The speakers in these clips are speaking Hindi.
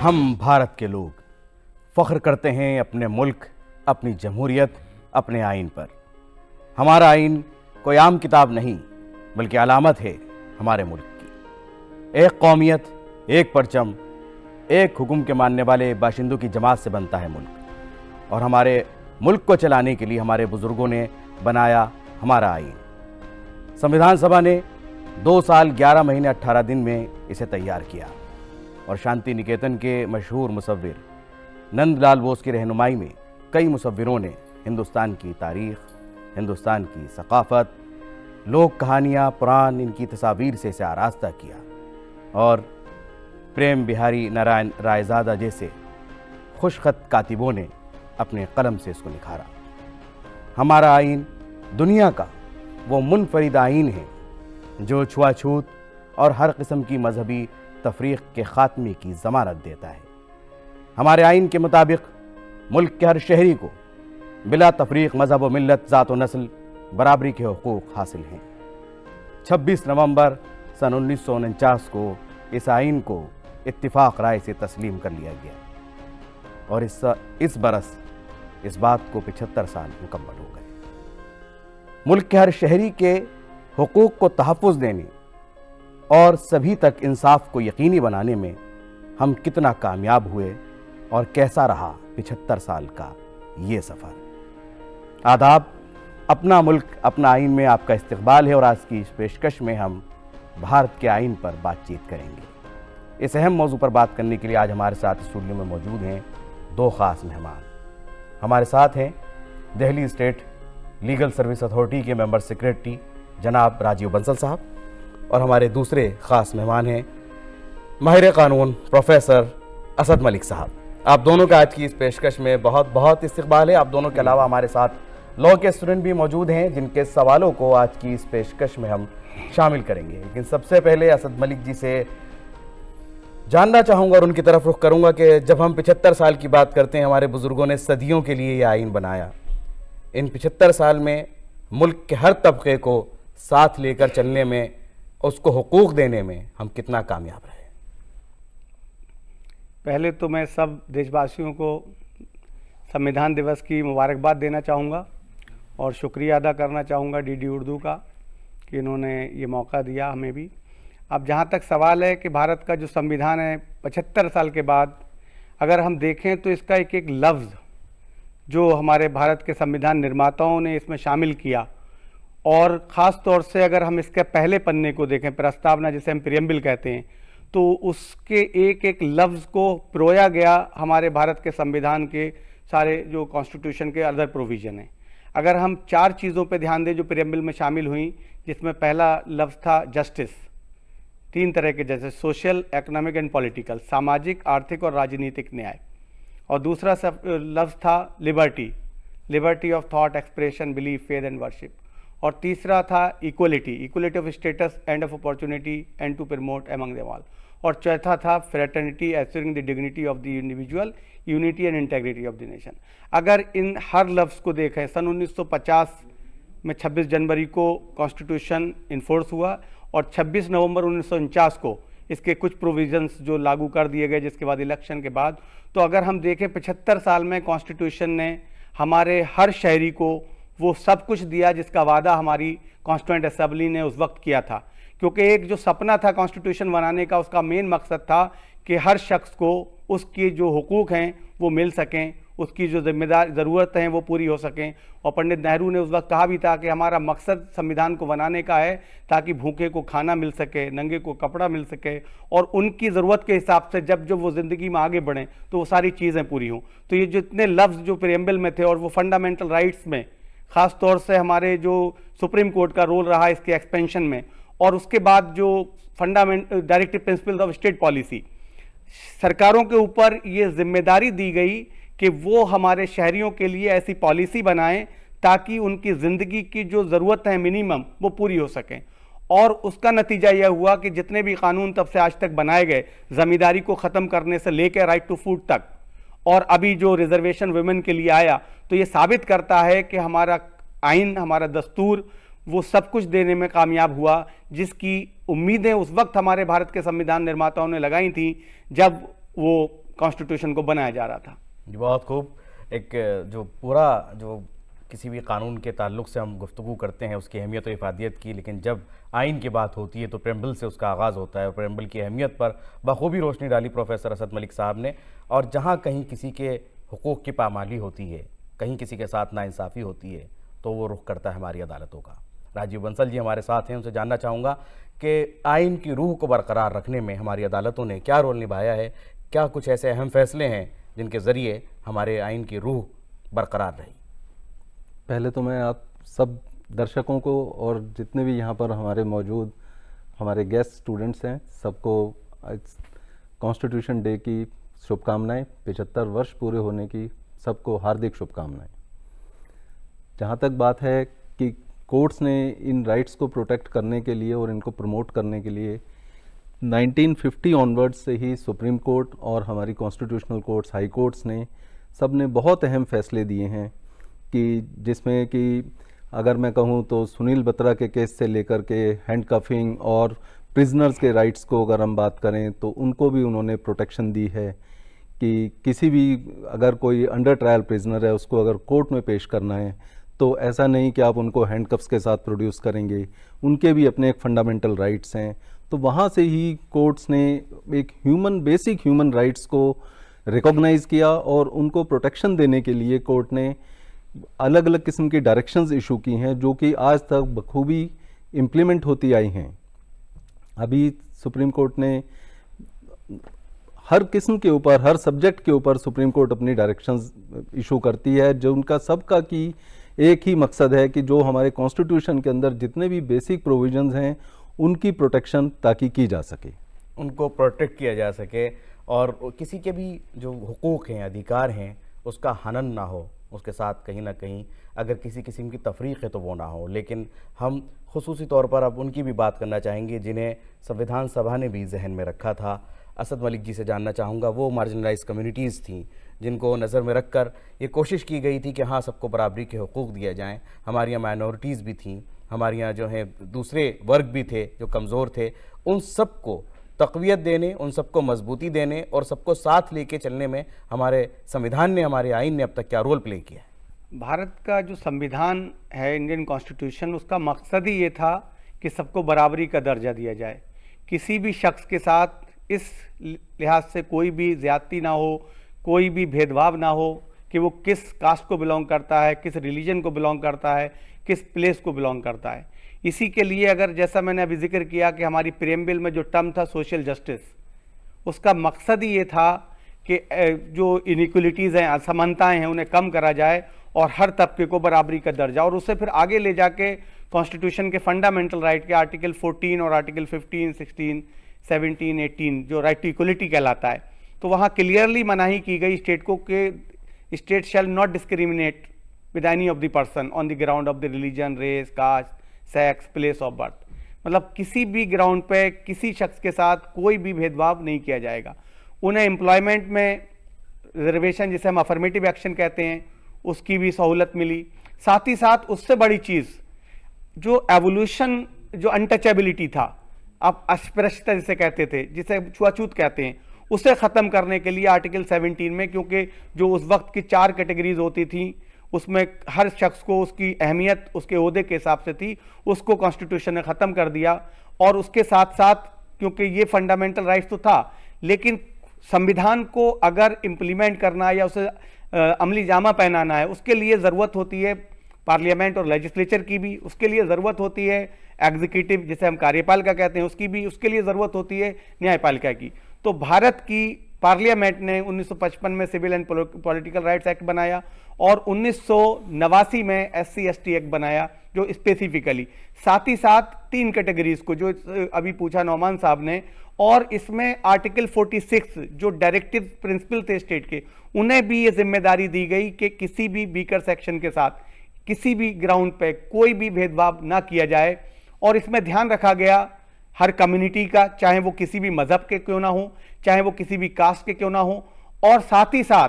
हम भारत के लोग फ़ख्र करते हैं अपने मुल्क, अपनी जमहूरियत, अपने आइन पर। हमारा आइन कोई आम किताब नहीं बल्कि अलामत है हमारे मुल्क की। एक कौमियत, एक परचम, एक हुक्म के मानने वाले बाशिंदों की जमात से बनता है मुल्क। और हमारे मुल्क को चलाने के लिए हमारे बुज़ुर्गों ने बनाया हमारा आइन। संविधान सभा ने 2 साल 11 महीने 18 दिन में इसे तैयार किया और शांति निकेतन के मशहूर मुसव्विर नंदलाल बोस की रहनुमाई में कई मुसव्विरों ने हिंदुस्तान की तारीख़, हिंदुस्तान की सकाफ़त, लोक कहानियाँ, पुराण, इनकी तस्वीर से इसे आरास्ता किया। और प्रेम बिहारी नारायण रायज़ादा जैसे खुशखत कातिबों ने अपने कलम से इसको निखारा। हमारा आइन दुनिया का वो मुनफरिद आइन है जो छुआछूत और हर किस्म की मजहबी तफरीक़ के ख़ात्मे की ज़मानत देता है। हमारे आइन के मुताबिक मुल्क के हर शहरी को बिला तफरीक़ मजहब व मिल्लत, ज़ात व नस्ल बराबरी के हुकूक़ हासिल हैं। 26 नवंबर सन 1949 को इस आइन को इत्तिफ़ाक़ राय से तस्लीम कर लिया गया और इस बरस इस बात को 75 साल मुकम्मल हो गए। मुल्क के हर शहरी के हुकूक़ को तहफ़्फ़ुज़ देने और सभी तक इंसाफ को यकीनी बनाने में हम कितना कामयाब हुए और कैसा रहा 75 साल का ये सफ़र। आदाब, अपना मुल्क अपना आइन में आपका इस्तकबाल है और आज की इस पेशकश में हम भारत के आइन पर बातचीत करेंगे। इस अहम मौजू पर बात करने के लिए आज हमारे साथ स्टूडियो में मौजूद हैं 2 ख़ास मेहमान। हमारे साथ हैं Delhi state legal service authority के मेंबर सेक्रेटरी जनाब राजीव बंसल साहब और हमारे दूसरे ख़ास मेहमान हैं माहिर क़ानून प्रोफेसर असद मलिक साहब। आप दोनों का आज की इस पेशकश में बहुत बहुत इस्तकबाल है। आप दोनों के अलावा हमारे साथ लॉ के स्टूडेंट भी मौजूद हैं जिनके सवालों को आज की इस पेशकश में हम शामिल करेंगे। लेकिन सबसे पहले असद मलिक जी से जानना चाहूँगा और उनकी तरफ रुख करूँगा कि जब हम 75 साल की बात करते हैं, हमारे बुज़ुर्गों ने सदियों के लिए ये आइन बनाया। इन 75 साल में मुल्क के हर तबके को साथ लेकर चलने में, उसको हुकूक देने में हम कितना कामयाब रहे? पहले तो मैं सब देशवासियों को संविधान दिवस की मुबारकबाद देना चाहूँगा और शुक्रिया अदा करना चाहूँगा डीडी उर्दू का कि इन्होंने ये मौका दिया हमें भी। अब जहाँ तक सवाल है कि भारत का जो संविधान है 75 साल के बाद अगर हम देखें तो इसका एक एक लफ्ज़ जो हमारे भारत के संविधान निर्माताओं ने इसमें शामिल किया और ख़ास तौर से अगर हम इसके पहले पन्ने को देखें, प्रस्तावना जिसे हम प्रियम्बल कहते हैं, तो उसके एक एक लफ्ज़ को पिरोया गया हमारे भारत के संविधान के सारे जो कॉन्स्टिट्यूशन के अदर प्रोविज़न हैं। अगर हम 4 चीज़ों पे ध्यान दें जो प्रियम्बल में शामिल हुई, जिसमें पहला लफ्ज़ था जस्टिस, 3 तरह के जैसे सोशल, इकोनॉमिक एंड पॉलिटिकल, सामाजिक, आर्थिक और राजनीतिक न्याय। और दूसरा लफ्ज़ था liberty, liberty of thought, expression, belief, faith and worship. और तीसरा था equality, equality of status and of opportunity and to promote among them all. और चौथा था fraternity, assuring the dignity of the individual, unity and integrity of the nation. अगर इन हर लफ्ज़ को देखें, सन 1950 में 26 जनवरी को कॉन्स्टिट्यूशन इन्फोर्स हुआ और 26 नवंबर 1949 को इसके कुछ प्रोविजंस जो लागू कर दिए गए, जिसके बाद इलेक्शन के बाद। तो अगर हम देखें 75 साल में कॉन्स्टिट्यूशन ने हमारे हर शहरी को वो सब कुछ दिया जिसका वादा हमारी कॉन्स्टिट्यूएंट असेंबली ने उस वक्त किया था। क्योंकि एक जो सपना था कॉन्स्टिट्यूशन बनाने का, उसका मेन मकसद था कि हर शख्स को उसके जो हुकूक हैं वो मिल सकें, उसकी जो जिम्मेदार ज़रूरतें हैं वो पूरी हो सकें। और पंडित नेहरू ने उस वक्त कहा भी था कि हमारा मकसद संविधान को बनाने का है ताकि भूखे को खाना मिल सके, नंगे को कपड़ा मिल सके और उनकी ज़रूरत के हिसाब से जब जब वो ज़िंदगी में आगे बढ़ें तो वो सारी चीज़ें पूरी हों। तो ये जितने लफ्ज़ जो प्रियम्बल में थे और वो फंडामेंटल राइट्स में, ख़ास तौर से हमारे जो सुप्रीम कोर्ट का रोल रहा इसके एक्सपेंशन में, और उसके बाद जो directive principle of state policy, सरकारों के ऊपर ये जिम्मेदारी दी गई कि वो हमारे शहरियों के लिए ऐसी पॉलिसी बनाएं ताकि उनकी ज़िंदगी की जो ज़रूरत है मिनिमम वो पूरी हो सकें। और उसका नतीजा यह हुआ कि जितने भी कानून तब से आज तक बनाए गए, ज़मींदारी को ख़त्म करने से लेकर राइट टू फूड तक, और अभी जो रिजर्वेशन वुमेन के लिए आया, तो ये साबित करता है कि हमारा आइन, हमारा दस्तूर वो सब कुछ देने में कामयाब हुआ जिसकी उम्मीदें उस वक्त हमारे भारत के संविधान निर्माताओं ने लगाई थी जब वो कॉन्स्टिट्यूशन को बनाया जा रहा था। जी, बहुत खूब। एक जो पूरा जो किसी भी कानून के ताल्लुक से हम गुफ्तगू करते हैं उसकी अहमियत और इफादियत की, लेकिन जब आइन की बात होती है तो प्रेम्बल से उसका आगाज़ होता है और प्रेम्बल की अहमियत पर बखूबी रोशनी डाली प्रोफेसर असद मलिक साहब ने। और जहाँ कहीं किसी के हुकूक़ की पामाली होती है, कहीं किसी के साथ नाइंसाफ़ी होती है, तो वो रुख करता है हमारी अदालतों का। राजीव बंसल जी हमारे साथ हैं, उनसे जानना चाहूँगा कि आइन की रूह को बरकरार रखने में हमारी अदालतों ने क्या रोल निभाया है, क्या कुछ ऐसे अहम फैसले हैं जिनके ज़रिए हमारे आइन की रूह बरकरार रही। पहले तो मैं आप सब दर्शकों को और जितने भी यहाँ पर हमारे मौजूद हमारे गेस्ट स्टूडेंट्स हैं सबको कॉन्स्टिट्यूशन डे की शुभकामनाएं, 75 वर्ष पूरे होने की सबको हार्दिक शुभकामनाएं। जहाँ तक बात है कि कोर्ट्स ने इन राइट्स को प्रोटेक्ट करने के लिए और इनको प्रमोट करने के लिए 1950 ऑनवर्ड्स से ही सुप्रीम कोर्ट और हमारी कॉन्स्टिट्यूशनल कोर्ट्स, हाई कोर्ट्स ने सब ने बहुत अहम फैसले दिए हैं कि जिसमें कि अगर मैं कहूँ तो सुनील बत्रा के केस से लेकर के हैंडकफिंग और प्रिजनर्स के राइट्स को अगर हम बात करें तो उनको भी उन्होंने प्रोटेक्शन दी है कि किसी भी अगर कोई अंडर ट्रायल प्रिजनर है उसको अगर कोर्ट में पेश करना है तो ऐसा नहीं कि आप उनको हैंडकफ्स के साथ प्रोड्यूस करेंगे, उनके भी अपने एक फंडामेंटल राइट्स हैं। तो वहाँ से ही कोर्ट्स ने एक बेसिक ह्यूमन राइट्स को रिकॉग्नाइज़ किया और उनको प्रोटेक्शन देने के लिए कोर्ट ने अलग अलग किस्म की डायरेक्शंस इशू की हैं जो कि आज तक बखूबी इम्प्लीमेंट होती आई हैं। अभी सुप्रीम कोर्ट ने हर किस्म के ऊपर, हर सब्जेक्ट के ऊपर सुप्रीम कोर्ट अपनी डायरेक्शंस इशू करती है जो उनका सबका की एक ही मकसद है कि जो हमारे कॉन्स्टिट्यूशन के अंदर जितने भी बेसिक प्रोविजंस हैं उनकी प्रोटेक्शन ताकि की जा सके, उनको प्रोटेक्ट किया जा सके और किसी के भी जो हुकूक़ हैं, अधिकार हैं, उसका हनन ना हो, उसके साथ कहीं ना कहीं अगर किसी किस्म की तफरीक है तो वो ना हो। लेकिन हम खुसूसी तौर पर अब उनकी भी बात करना चाहेंगे जिन्हें संविधान सभा ने भी जहन में रखा था। असद मलिक जी से जानना चाहूँगा, वो मार्जिनलाइज कम्युनिटीज़ थीं जिनको नज़र में रखकर ये कोशिश की गई थी कि हाँ सबको बराबरी के हुकूक़ दिया जाएँ। हमारे यहाँ माइनॉरिटीज़ भी थीं, हमारे यहाँ जो हैं दूसरे वर्ग भी थे जो कमज़ोर थे, उन सब को तक़वियत देने, उन सबको मजबूती देने और सबको साथ लेके चलने में हमारे संविधान ने, हमारे आइन ने अब तक क्या रोल प्ले किया है? भारत का जो संविधान है, इंडियन कॉन्स्टिट्यूशन, उसका मकसद ही ये था कि सबको बराबरी का दर्जा दिया जाए। किसी भी शख्स के साथ इस लिहाज से कोई भी ज़्यादती ना हो, कोई भी भेदभाव ना हो कि वो किस कास्ट को बिलोंग करता है, किस रिलीजन को बिलोंग करता है, किस प्लेस को बिलोंग करता है। इसी के लिए अगर जैसा मैंने अभी जिक्र किया कि हमारी प्रेम्बल में जो टर्म था सोशल जस्टिस, उसका मकसद ही ये था कि जो इनइक्वलिटीज़ हैं, असमानताएं हैं, उन्हें कम करा जाए और हर तबके को बराबरी का दर्जा, और उससे फिर आगे ले जाके कॉन्स्टिट्यूशन के फंडामेंटल राइट के आर्टिकल 14 और आर्टिकल 15, 16, 17, 18 जो राइट टू इक्वलिटी कहलाता है, तो वहाँ क्लियरली मनाही की गई स्टेट को कि state shall not discriminate with any of the person on the ground of the religion, race, caste, sex, place of birth. मतलब किसी भी ग्राउंड पे किसी शख्स के साथ कोई भी भेदभाव नहीं किया जाएगा। उन्हें एम्प्लॉयमेंट में रिजर्वेशन, जिसे हम अफर्मेटिव एक्शन कहते हैं, उसकी भी सहूलत मिली। साथ ही साथ उससे बड़ी चीज़ जो एवोल्यूशन, जो अनटचेबिलिटी था, आप अस्पृश्यता जिसे कहते थे, जिसे छुआछूत कहते हैं, उसे ख़त्म करने के लिए आर्टिकल 17 में, क्योंकि जो उस वक्त की 4 कैटेगरीज होती थी उसमें हर शख्स को उसकी अहमियत उसके ओहदे के हिसाब से थी, उसको कॉन्स्टिट्यूशन ने ख़त्म कर दिया। और उसके साथ साथ क्योंकि ये फंडामेंटल राइट्स तो था, लेकिन संविधान को अगर इम्प्लीमेंट करना है या उसे अमली जामा पहनाना है, उसके लिए ज़रूरत होती है पार्लियामेंट और लेजिस्लेचर की भी, उसके लिए ज़रूरत होती है एग्जीक्यूटिव जिसे हम कार्यपालिका कहते हैं उसकी भी, उसके लिए ज़रूरत होती है न्यायपालिका की। तो भारत की पार्लियामेंट ने 1955 में civil and political rights act बनाया और 1989 में SC/ST एक्ट बनाया जो स्पेसिफिकली, साथ ही साथ 3 कैटेगरीज को जो अभी पूछा नौमान साहब ने, और इसमें आर्टिकल 46 जो डायरेक्टिव प्रिंसिपल थे स्टेट के, उन्हें भी ये जिम्मेदारी दी गई कि किसी भी वीकर सेक्शन के साथ किसी भी ग्राउंड पे कोई भी भेदभाव ना किया जाए। और इसमें ध्यान रखा गया हर कम्युनिटी का, चाहे वो किसी भी मजहब के क्यों ना हो, चाहे वो किसी भी कास्ट के क्यों ना हो, और साथ ही साथ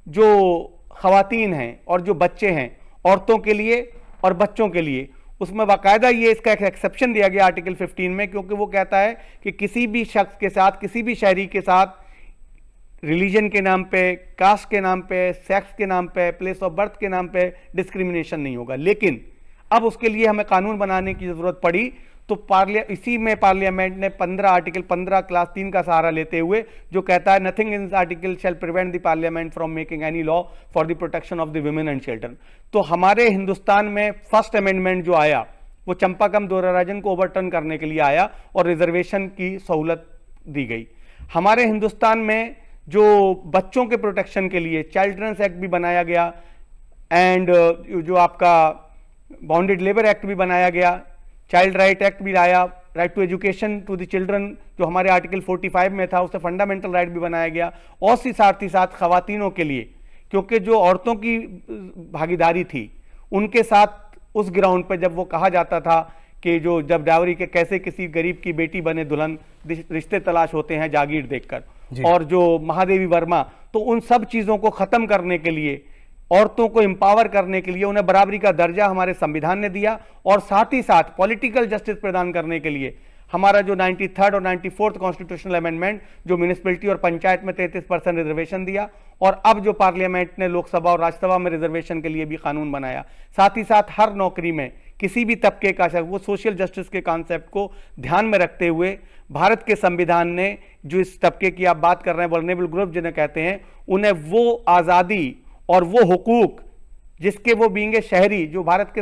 जो खवातीन हैं और जो बच्चे हैं, औरतों के लिए और बच्चों के लिए, उसमें बाकायदा ये इसका एक एक्सेप्शन दिया गया आर्टिकल 15 में, क्योंकि वो कहता है कि किसी भी शख्स के साथ, किसी भी शहरी के साथ रिलीजन के नाम पे, कास्ट के नाम पे, सेक्स के नाम पे, प्लेस ऑफ बर्थ के नाम पे डिस्क्रिमिनेशन नहीं होगा। लेकिन अब उसके लिए हमें कानून बनाने की जरूरत पड़ी, तो इसी में पार्लियामेंट ने 15 आर्टिकल 15 क्लास 3 का सहारा लेते हुए जो कहता है nothing in this article shall prevent the parliament from making any law for the protection of the women and children. तो हमारे हिंदुस्तान में फर्स्ट अमेंडमेंट जो आया वो चंपाकम दोहराराजन को ओवरटर्न करने के लिए आया और रिजर्वेशन की सहूलत दी गई। हमारे हिंदुस्तान में जो बच्चों के प्रोटेक्शन के लिए चिल्ड्रंस एक्ट भी बनाया गया एंड जो आपका बाउंडेड लेबर एक्ट भी बनाया गया, चाइल्ड राइट एक्ट भी लाया, right to education to the children जो हमारे आर्टिकल 45 में था उसे फंडामेंटल राइट भी बनाया गया। और साथ ही साथ खवातीनों के लिए, क्योंकि जो औरतों की भागीदारी थी उनके साथ उस ग्राउंड पर जब वो कहा जाता था कि जो जब डावरी के कैसे किसी गरीब की बेटी बने दुल्हन, रिश्ते तलाश होते हैं जागीर देखकर, और जो महादेवी वर्मा, तो उन सब चीजों को खत्म करने के लिए, औरतों को एम्पावर करने के लिए उन्हें बराबरी का दर्जा हमारे संविधान ने दिया। और साथ ही साथ पॉलिटिकल जस्टिस प्रदान करने के लिए हमारा जो 93rd और 94th कॉन्स्टिट्यूशनल अमेंडमेंट जो म्यूनिसिपैलिटी और पंचायत में 33% रिजर्वेशन दिया, और अब जो पार्लियामेंट ने लोकसभा और राज्यसभा में रिजर्वेशन के लिए भी कानून बनाया। साथ ही साथ हर नौकरी में किसी भी तबके का, वो सोशल जस्टिस के कॉन्सेप्ट को ध्यान में रखते हुए भारत के संविधान ने जो इस तबके की आप बात कर रहे हैं वल्नरेबल ग्रुप जिन्हें कहते हैं, उन्हें वो आज़ादी और वो हुकूक जिसके वो बींगे शहरी जो भारत के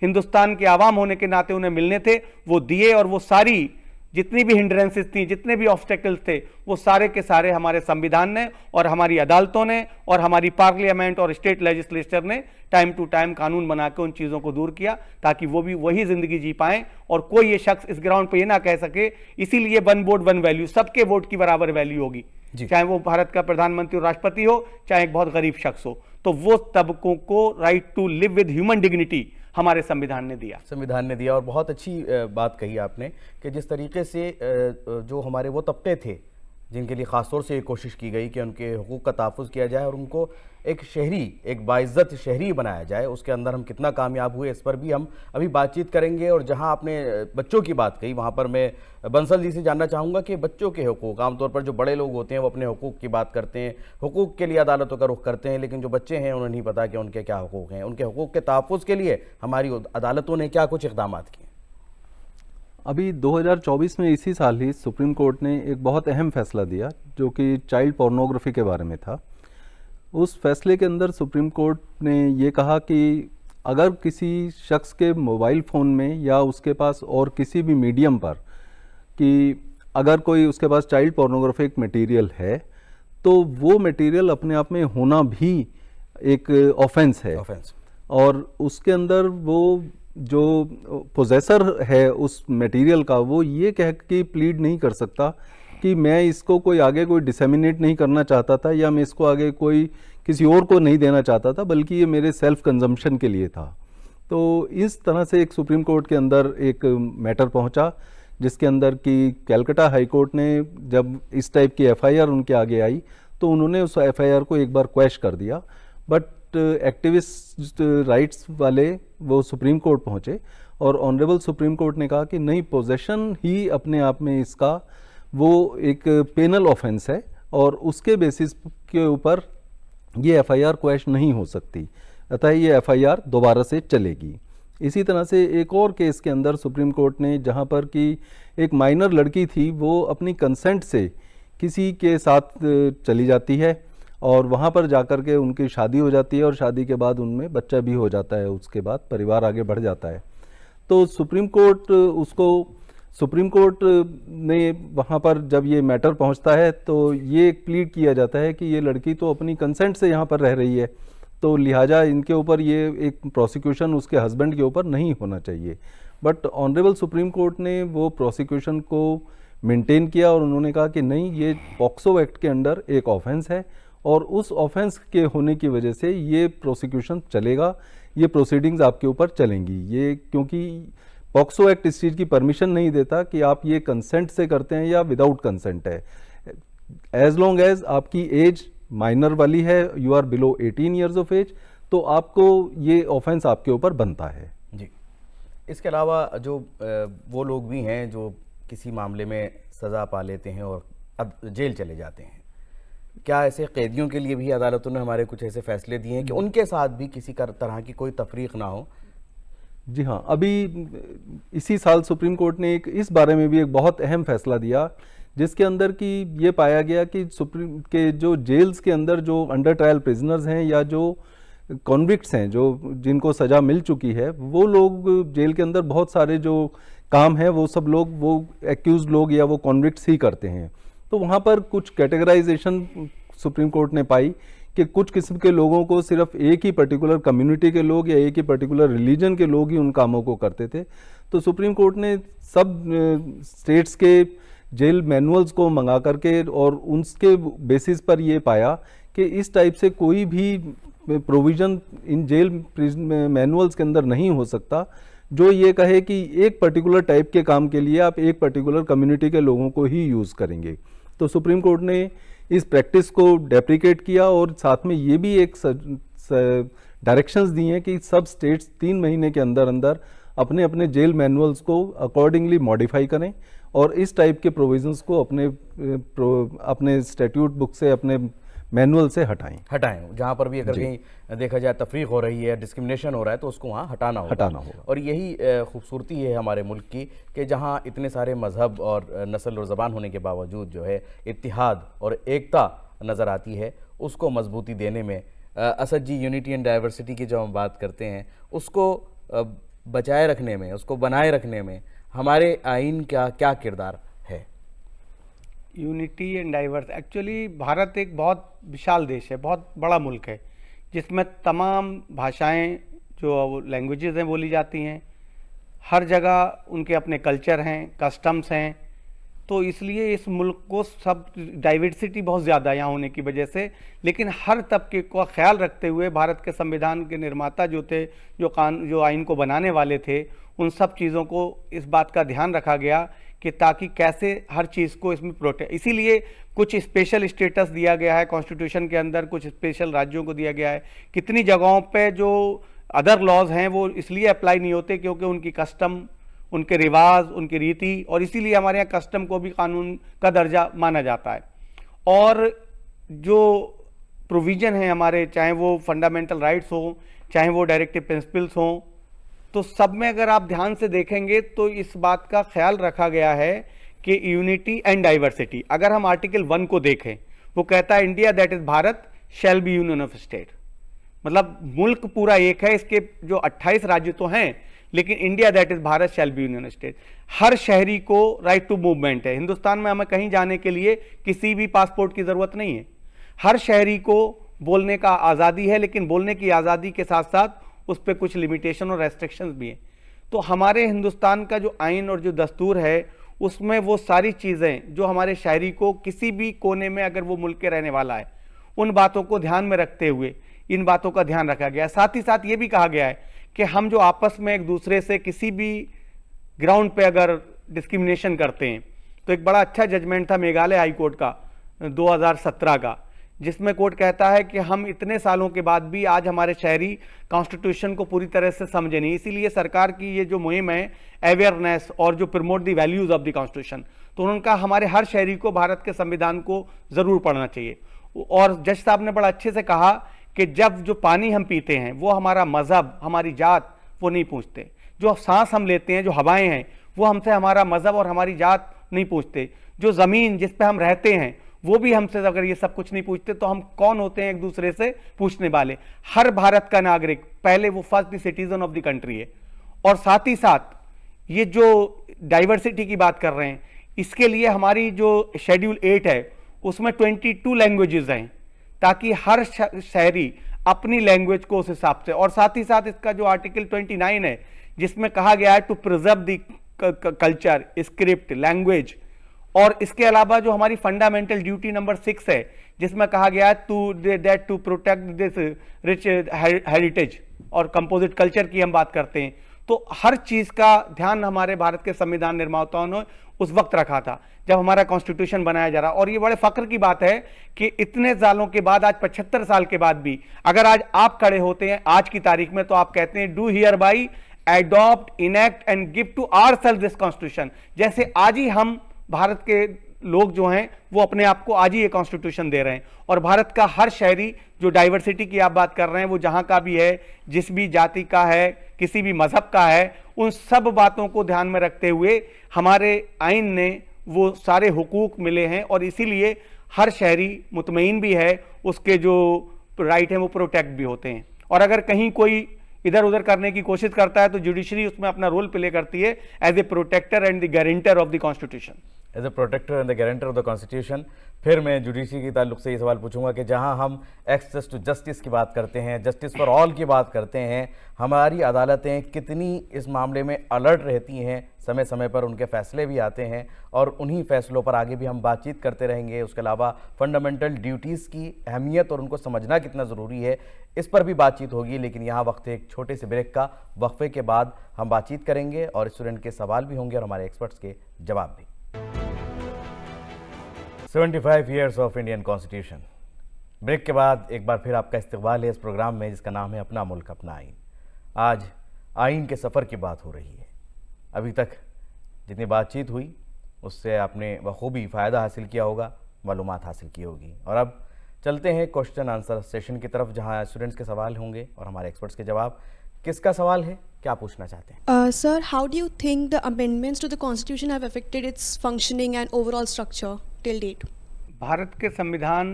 हिंदुस्तान के आवाम होने के नाते उन्हें मिलने थे वो दिए। और वो सारी जितनी भी हिंड्रेंसेस थी, जितने भी ऑब्स्टेकल्स थे, वो सारे के सारे हमारे संविधान ने और हमारी अदालतों ने और हमारी पार्लियामेंट और स्टेट लेजिस्लेचर ने टाइम टू टाइम कानून बना के उन चीज़ों को दूर किया ताकि वो भी वही जिंदगी जी पाएं और कोई ये शख्स इस ग्राउंड पे ये ना कह सके। इसीलिए वन वोट वन वैल्यू, सबके वोट की बराबर वैल्यू होगी, चाहे वो भारत का प्रधानमंत्री और राष्ट्रपति हो, चाहे एक बहुत गरीब शख्स हो। तो वो तबकों को right to live with human dignity हमारे संविधान ने दिया। और बहुत अच्छी बात कही आपने कि जिस तरीके से जो हमारे वो तबके थे जिनके लिए ख़ासतौर से ये कोशिश की गई कि उनके हुकूक का तहफ़्फ़ुज़ किया जाए और उनको एक शहरी, एक बाइज़्ज़त शहरी बनाया जाए, उसके अंदर हम कितना कामयाब हुए इस पर भी हम अभी बातचीत करेंगे। और जहां आपने बच्चों की बात कही वहां पर मैं बंसल जी से जानना चाहूँगा कि बच्चों के हुकूक, आमतौर पर जो बड़े लोग होते हैं वो अपने हुकूक की बात करते हैं, हुकूक के लिए अदालतों का रुख करते हैं, लेकिन जो बच्चे हैं उन्हें नहीं पता कि उनके क्या हुकूक हैं। उनके हुकूक के तहफ़्फ़ुज़ के लिए हमारी अदालतों ने क्या कुछ इक़दाम किए? अभी 2024 में इसी साल ही सुप्रीम कोर्ट ने एक बहुत अहम फैसला दिया जो कि चाइल्ड पोर्नोग्राफी के बारे में था। उस फैसले के अंदर सुप्रीम कोर्ट ने ये कहा कि अगर किसी शख्स के मोबाइल फ़ोन में या उसके पास और किसी भी मीडियम पर कि अगर कोई उसके पास चाइल्ड पोर्नोग्राफिक मटेरियल है तो वो मटेरियल अपने आप में होना भी एक ऑफेंस है। और उसके अंदर वो जो पोजेसर है उस मटेरियल का वो ये कह के प्लीड नहीं कर सकता कि मैं इसको कोई आगे कोई डिसेमिनेट नहीं करना चाहता था या मैं इसको आगे कोई किसी और को नहीं देना चाहता था, बल्कि ये मेरे सेल्फ कंजम्पशन के लिए था। तो इस तरह से एक सुप्रीम कोर्ट के अंदर एक मैटर पहुंचा जिसके अंदर कि कलकत्ता हाई कोर्ट ने जब इस टाइप की एफआईआर उनके आगे आई तो उन्होंने उस एफआईआर को एक बार क्वैश कर दिया। बट एक्टिविस्ट राइट्स वाले वो सुप्रीम कोर्ट पहुंचे और ऑनरेबल सुप्रीम कोर्ट ने कहा कि नहीं, पोजेशन ही अपने आप में इसका वो एक पेनल ऑफेंस है और उसके बेसिस के ऊपर ये एफआईआर क्वैश नहीं हो सकती, अतः ये एफआईआर दोबारा से चलेगी। इसी तरह से एक और केस के अंदर सुप्रीम कोर्ट ने, जहां पर कि एक माइनर लड़की थी वो अपनी कंसेंट से किसी के साथ चली जाती है और वहाँ पर जाकर के उनकी शादी हो जाती है और शादी के बाद उनमें बच्चा भी हो जाता है, उसके बाद परिवार आगे बढ़ जाता है। तो सुप्रीम कोर्ट ने वहाँ पर जब ये मैटर पहुँचता है तो ये प्लीड किया जाता है कि ये लड़की तो अपनी कंसेंट से यहाँ पर रह रही है, तो लिहाजा इनके ऊपर ये एक प्रोसिक्यूशन उसके हस्बैंड के ऊपर नहीं होना चाहिए। बट ऑनरेबल सुप्रीम कोर्ट ने वो प्रोसिक्यूशन को मेंटेन किया और उन्होंने कहा कि नहीं, ये पॉक्सो एक्ट के अंडर एक ऑफेंस है और उस ऑफेंस के होने की वजह से ये प्रोसिक्यूशन चलेगा, ये प्रोसीडिंग्स आपके ऊपर चलेंगी। ये क्योंकि पॉक्सो एक्ट इस चीज़ की परमिशन नहीं देता कि आप ये कंसेंट से करते हैं या विदाउट कंसेंट है। एज लॉन्ग एज आपकी एज माइनर वाली है, you are below 18 years of age, तो आपको ये ऑफेंस आपके ऊपर बनता है। जी, इसके अलावा जो वो लोग भी हैं जो किसी मामले में सज़ा पा लेते हैं और अब जेल चले जाते हैं, क्या ऐसे कैदियों के लिए भी अदालतों ने हमारे कुछ ऐसे फैसले दिए हैं कि उनके साथ भी किसी तरह की कोई तफरीक ना हो? जी हाँ, अभी इसी साल सुप्रीम कोर्ट ने एक इस बारे में भी एक बहुत अहम फैसला दिया, जिसके अंदर कि ये पाया गया कि सुप्रीम के जो जेल्स के अंदर जो अंडर ट्रायल प्रिजनर्स हैं या जो कॉन्विक्ट्स हैं, जो जिनको सज़ा मिल चुकी है, वो लोग जेल के अंदर बहुत सारे जो काम है वो सब लोग वो एक्यूज लोग या वो कॉन्विक्ट्स ही करते हैं। तो वहाँ पर कुछ कैटेगराइजेशन सुप्रीम कोर्ट ने पाई कि कुछ किस्म के लोगों को सिर्फ एक ही पर्टिकुलर कम्युनिटी के लोग या एक ही पर्टिकुलर रिलीजन के लोग ही उन कामों को करते थे। तो सुप्रीम कोर्ट ने सब स्टेट्स के जेल मैनुअल्स को मंगा करके और उसके बेसिस पर ये पाया कि इस टाइप से कोई भी प्रोविज़न इन जेल मैनुअल्स के अंदर नहीं हो सकता जो ये कहे कि एक पर्टिकुलर टाइप के काम के लिए आप एक पर्टिकुलर कम्युनिटी के लोगों को ही यूज़ करेंगे। तो सुप्रीम कोर्ट ने इस प्रैक्टिस को डेप्रिकेट किया और साथ में ये भी एक डायरेक्शंस दी हैं कि सब स्टेट्स 3 महीने के अंदर अंदर अपने अपने जेल मैनुअल्स को अकॉर्डिंगली मॉडिफाई करें और इस टाइप के प्रोविजंस को अपने स्टैट्यूट बुक से, अपने मैनुअल से हटाएं। जहाँ पर भी अगर कहीं देखा जाए तफरीक हो रही है, डिस्क्रिमिनेशन हो रहा है, तो उसको वहाँ हटाना होगा। और यही खूबसूरती है हमारे मुल्क की कि जहाँ इतने सारे मजहब और नस्ल और ज़बान होने के बावजूद जो है इत्तिहाद और एकता नज़र आती है, उसको मजबूती देने में असद जी यूनिटी एंड डाइवर्सिटी की जो हम बात करते हैं उसको बचाए रखने में, उसको बनाए रखने में हमारे आइन का क्या किरदार है? Unity and diverse, actually Bharat एक बहुत विशाल देश है, बहुत बड़ा मुल्क है, जिसमें तमाम भाषाएं जो लैंग्वेजेस हैं बोली जाती हैं, हर जगह उनके अपने कल्चर हैं, कस्टम्स हैं। तो इसलिए इस मुल्क को सब डाइवर्सिटी बहुत ज़्यादा यहाँ होने की वजह से, लेकिन हर तबके का ख्याल रखते हुए भारत के संविधान के निर्माता जो थे, जो आइन को बनाने वाले थे, उन सब चीज़ों को इस बात का ध्यान रखा गया कि ताकि कैसे हर चीज़ को इसमें प्रोटेक्ट, इसीलिए कुछ स्पेशल स्टेटस दिया गया है कॉन्स्टिट्यूशन के अंदर, कुछ स्पेशल राज्यों को दिया गया है। कितनी जगहों पे जो अदर लॉज हैं वो इसलिए अप्लाई नहीं होते क्योंकि उनकी कस्टम, उनके रिवाज, उनकी रीति, और इसीलिए हमारे यहाँ कस्टम को भी कानून का दर्जा माना जाता है। और जो प्रोविज़न है हमारे, चाहे वो फंडामेंटल राइट्स हो, चाहे वो डायरेक्टिव प्रिंसिपल्स हों, तो सब में अगर आप ध्यान से देखेंगे तो इस बात का ख्याल रखा गया है कि यूनिटी एंड डाइवर्सिटी। अगर हम आर्टिकल 1 को देखें, वो कहता है India that is Bharat shall be union of state, मतलब मुल्क पूरा एक है, इसके जो 28 राज्य तो हैं, लेकिन India that is Bharat shall be union state. हर शहरी को राइट टू मूवमेंट है। हिंदुस्तान में हमें कहीं जाने के लिए किसी भी पासपोर्ट की जरूरत नहीं है। हर शहरी को बोलने का आज़ादी है, लेकिन बोलने की आज़ादी के साथ साथ उस पर कुछ लिमिटेशन और रेस्ट्रिक्शंस भी हैं। तो हमारे हिंदुस्तान का जो आइन और जो दस्तूर है, उसमें वो सारी चीज़ें जो हमारे शहरी को किसी भी कोने में अगर वो मुल्क के रहने वाला है, उन बातों को ध्यान में रखते हुए इन बातों का ध्यान रखा गया है। साथ ही साथ ये भी कहा गया है कि हम जो आपस में एक दूसरे से किसी भी ग्राउंड पे अगर डिस्क्रिमिनेशन करते हैं, तो एक बड़ा अच्छा जजमेंट था मेघालय हाई कोर्ट का 2017 का, जिसमें कोर्ट कहता है कि हम इतने सालों के बाद भी आज हमारे शहरी कॉन्स्टिट्यूशन को पूरी तरह से समझे नहीं। इसीलिए सरकार की ये जो मुहिम है अवेयरनेस और जो promote the values of the constitution, तो उनका हमारे हर शहरी को भारत के संविधान को ज़रूर पढ़ना चाहिए। और जज साहब ने बड़ा अच्छे से कहा कि जब जो पानी हम पीते हैं वो हमारा मज़हब, हमारी जात वो नहीं पूछते। जो सांस हम लेते हैं, जो हवाएं हैं, वो हमसे हमारा मज़हब और हमारी जात नहीं पूछते। जो ज़मीन जिस पे हम रहते हैं वो भी हमसे अगर ये सब कुछ नहीं पूछते, तो हम कौन होते हैं एक दूसरे से पूछने वाले। हर भारत का नागरिक पहले वो first the citizen of the country है। और साथ ही साथ ये जो डाइवर्सिटी की बात कर रहे हैं, इसके लिए हमारी जो शेड्यूल 8 है उसमें 22 लैंग्वेजेस हैं, ताकि हर शहरी अपनी लैंग्वेज को उस हिसाब से। और साथ ही साथ इसका जो आर्टिकल 29 है, जिसमें कहा गया है to preserve the culture, script, language. और इसके अलावा जो हमारी फंडामेंटल ड्यूटी नंबर 6 है, जिसमें कहा गया है to protect this rich heritage और कंपोजिट कल्चर की हम बात करते हैं। तो हर चीज का ध्यान हमारे भारत के संविधान निर्माताओं ने उस वक्त रखा था जब हमारा कॉन्स्टिट्यूशन बनाया जा रहा। और ये बड़े फक्र की बात है कि इतने सालों के बाद, आज 75 साल के बाद भी अगर आज आप खड़े होते हैं आज की तारीख में, तो आप कहते हैं do hereby adopt, enact and give to ourselves this constitution. जैसे आज ही हम भारत के लोग जो हैं वो अपने आप को आज ही ये कॉन्स्टिट्यूशन दे रहे हैं। और भारत का हर शहरी, जो डाइवर्सिटी की आप बात कर रहे हैं, वो जहां का भी है, जिस भी जाति का है, किसी भी मजहब का है, उन सब बातों को ध्यान में रखते हुए हमारे आइन ने वो सारे हुकूक मिले हैं और इसीलिए हर शहरी मुतमईन भी है, उसके जो राइट हैं वो प्रोटेक्ट भी होते हैं। और अगर कहीं कोई इधर उधर करने की कोशिश करता है तो जुडिशरी उसमें अपना रोल प्ले करती है as a protector and the guarantor of the constitution. As a protector and the guarantor of the constitution. फिर मैं जुडिशरी के ताल्लुक से ये सवाल पूछूंगा कि जहां हम एक्सेस टू जस्टिस की बात करते हैं, जस्टिस फॉर ऑल की बात करते हैं, हमारी अदालतें कितनी इस मामले में अलर्ट रहती हैं, समय समय पर उनके फैसले भी आते हैं और उन्हीं फैसलों पर आगे भी हम बातचीत करते रहेंगे। उसके अलावा फंडामेंटल ड्यूटीज़ की अहमियत और उनको समझना कितना ज़रूरी है, इस पर भी बातचीत होगी। लेकिन यहाँ वक्त एक छोटे से ब्रेक का, वक्फे के बाद हम बातचीत करेंगे और स्टूडेंट के सवाल भी होंगे और हमारे एक्सपर्ट्स के जवाब भी। 75 years of Indian constitution. Break के बाद एक बार फिर आपका इस्तकबाल है इस प्रोग्राम में जिसका नाम है अपना मुल्क अपना आइन। आज आइन के सफ़र की बात हो रही है। अभी तक जितनी बातचीत हुई उससे आपने बखूबी फ़ायदा हासिल किया होगा, मालूमात हासिल की होगी। और अब चलते हैं क्वेश्चन आंसर सेशन की तरफ जहां स्टूडेंट्स के सवाल होंगे और हमारे एक्सपर्ट्स के जवाब। किसका सवाल है, क्या पूछना चाहते हैं? Sir, how do you think the amendments to the Constitution have affected its functioning and overall structure till date? Bharat के संविधान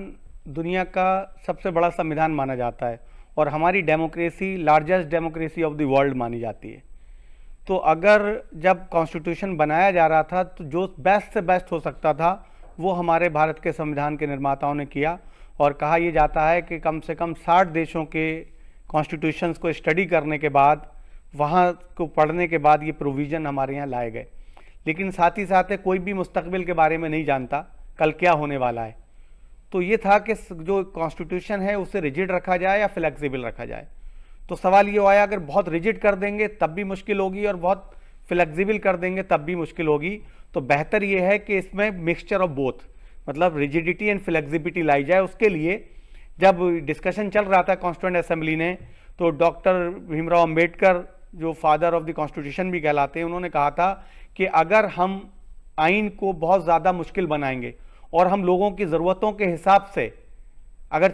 दुनिया का सबसे बड़ा संविधान माना जाता है और हमारी democracy largest democracy of the world मानी जाती है। तो अगर जब कॉन्स्टिट्यूशन बनाया जा रहा था तो जो बेस्ट से बेस्ट हो सकता था वो हमारे भारत के संविधान के निर्माताओं ने किया। और कहा यह जाता है कि कम से कम 60 देशों के कॉन्स्टिट्यूशंस को स्टडी करने के बाद, वहाँ को पढ़ने के बाद ये प्रोविज़न हमारे यहाँ लाए गए। लेकिन साथ ही साथ कोई भी मुस्तकबिल के बारे में नहीं जानता कल क्या होने वाला है। तो ये था कि जो कॉन्स्टिट्यूशन है उसे रिजिड रखा जाए या फ्लेक्सिबल रखा जाए। तो सवाल ये आया अगर बहुत रिजिड कर देंगे तब भी मुश्किल होगी और बहुत फ्लेक्सिबल कर देंगे तब भी मुश्किल होगी। तो बेहतर ये है कि इसमें मिक्सचर ऑफ बोथ, मतलब रिजिडिटी एंड फ्लेक्सिबिलिटी लाई जाए। उसके लिए जब डिस्कशन चल रहा था कॉन्स्टिट्यूएंट असेंबली ने, तो डॉक्टर भीमराव अंबेडकर जो फादर ऑफ द कॉन्स्टिट्यूशन भी कहलाते हैं, उन्होंने कहा था कि अगर हम आइन को बहुत ज़्यादा मुश्किल बनाएंगे और हम लोगों की ज़रूरतों के हिसाब से, अगर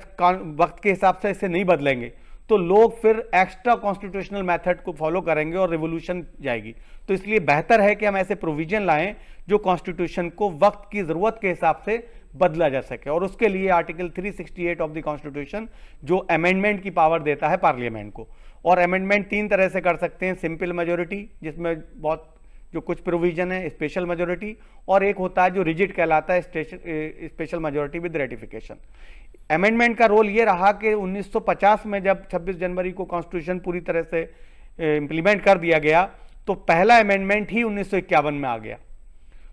वक्त के हिसाब से इसे नहीं बदलेंगे, तो लोग फिर एक्स्ट्रा कॉन्स्टिट्यूशनल मेथड को फॉलो करेंगे और रिवोल्यूशन जाएगी। तो इसलिए बेहतर है कि हम ऐसे प्रोविजन लाएं जो कॉन्स्टिट्यूशन को वक्त की ज़रूरत के हिसाब से बदला जा सके। और उसके लिए आर्टिकल 368 ऑफ द कॉन्स्टिट्यूशन जो अमेंडमेंट की पावर देता है पार्लियामेंट को। और अमेंडमेंट 3 तरह से कर सकते हैं, सिंपल मेजोरिटी जिसमें बहुत जो कुछ प्रोविजन है, स्पेशल मेजोरिटी, और एक होता है जो रिजिड कहलाता है special majority with ratification. Amendment का रोल ये रहा कि 1950 में जब 26 जनवरी को कॉन्स्टिट्यूशन पूरी तरह से इम्प्लीमेंट कर दिया गया तो पहला अमेंडमेंट ही 1951 में आ गया।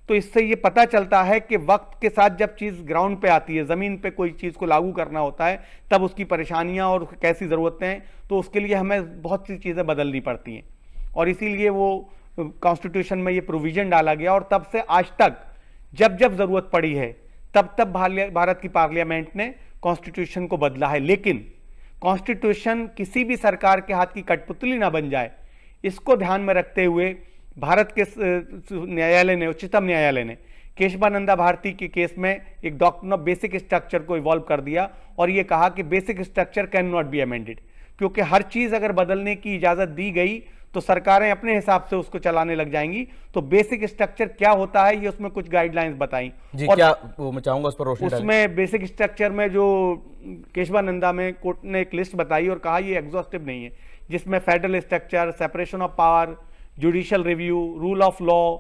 तो इससे ये पता चलता है कि वक्त के साथ जब चीज़ ग्राउंड पे आती है, ज़मीन पे कोई चीज़ को लागू करना होता है, तब उसकी परेशानियां और कैसी ज़रूरतें हैं, तो उसके लिए हमें बहुत सी चीज़ें बदलनी पड़ती हैं। और इसीलिए वो कॉन्स्टिट्यूशन में ये प्रोविज़न डाला गया और तब से आज तक जब जब ज़रूरत पड़ी है तब तब भारत की पार्लियामेंट ने कॉन्स्टिट्यूशन को बदला है। लेकिन कॉन्स्टिट्यूशन किसी भी सरकार के हाथ की कठपुतली ना बन जाए, इसको ध्यान में रखते हुए भारत के न्यायालय ने, उच्चतम न्यायालय ने केशवानंदा भारती के केस में एक डॉक्ट्रिन ऑफ बेसिक स्ट्रक्चर को इवॉल्व कर दिया और ये कहा कि basic structure can not be amended, क्योंकि हर चीज़ अगर बदलने की इजाज़त दी गई तो सरकारें अपने हिसाब से उसको चलाने लग जाएंगी। तो बेसिक स्ट्रक्चर क्या होता है ये उसमें कुछ गाइडलाइंस बताई जी, और क्या वो मैं चाहूंगा उस पर रोशनी डालें। उसमें बेसिक स्ट्रक्चर में जो केशवानंदा में कोर्ट ने एक लिस्ट बताई और कहा ये एग्जॉस्टिव नहीं है, जिसमें federal structure, separation of power, judicial review, rule of law,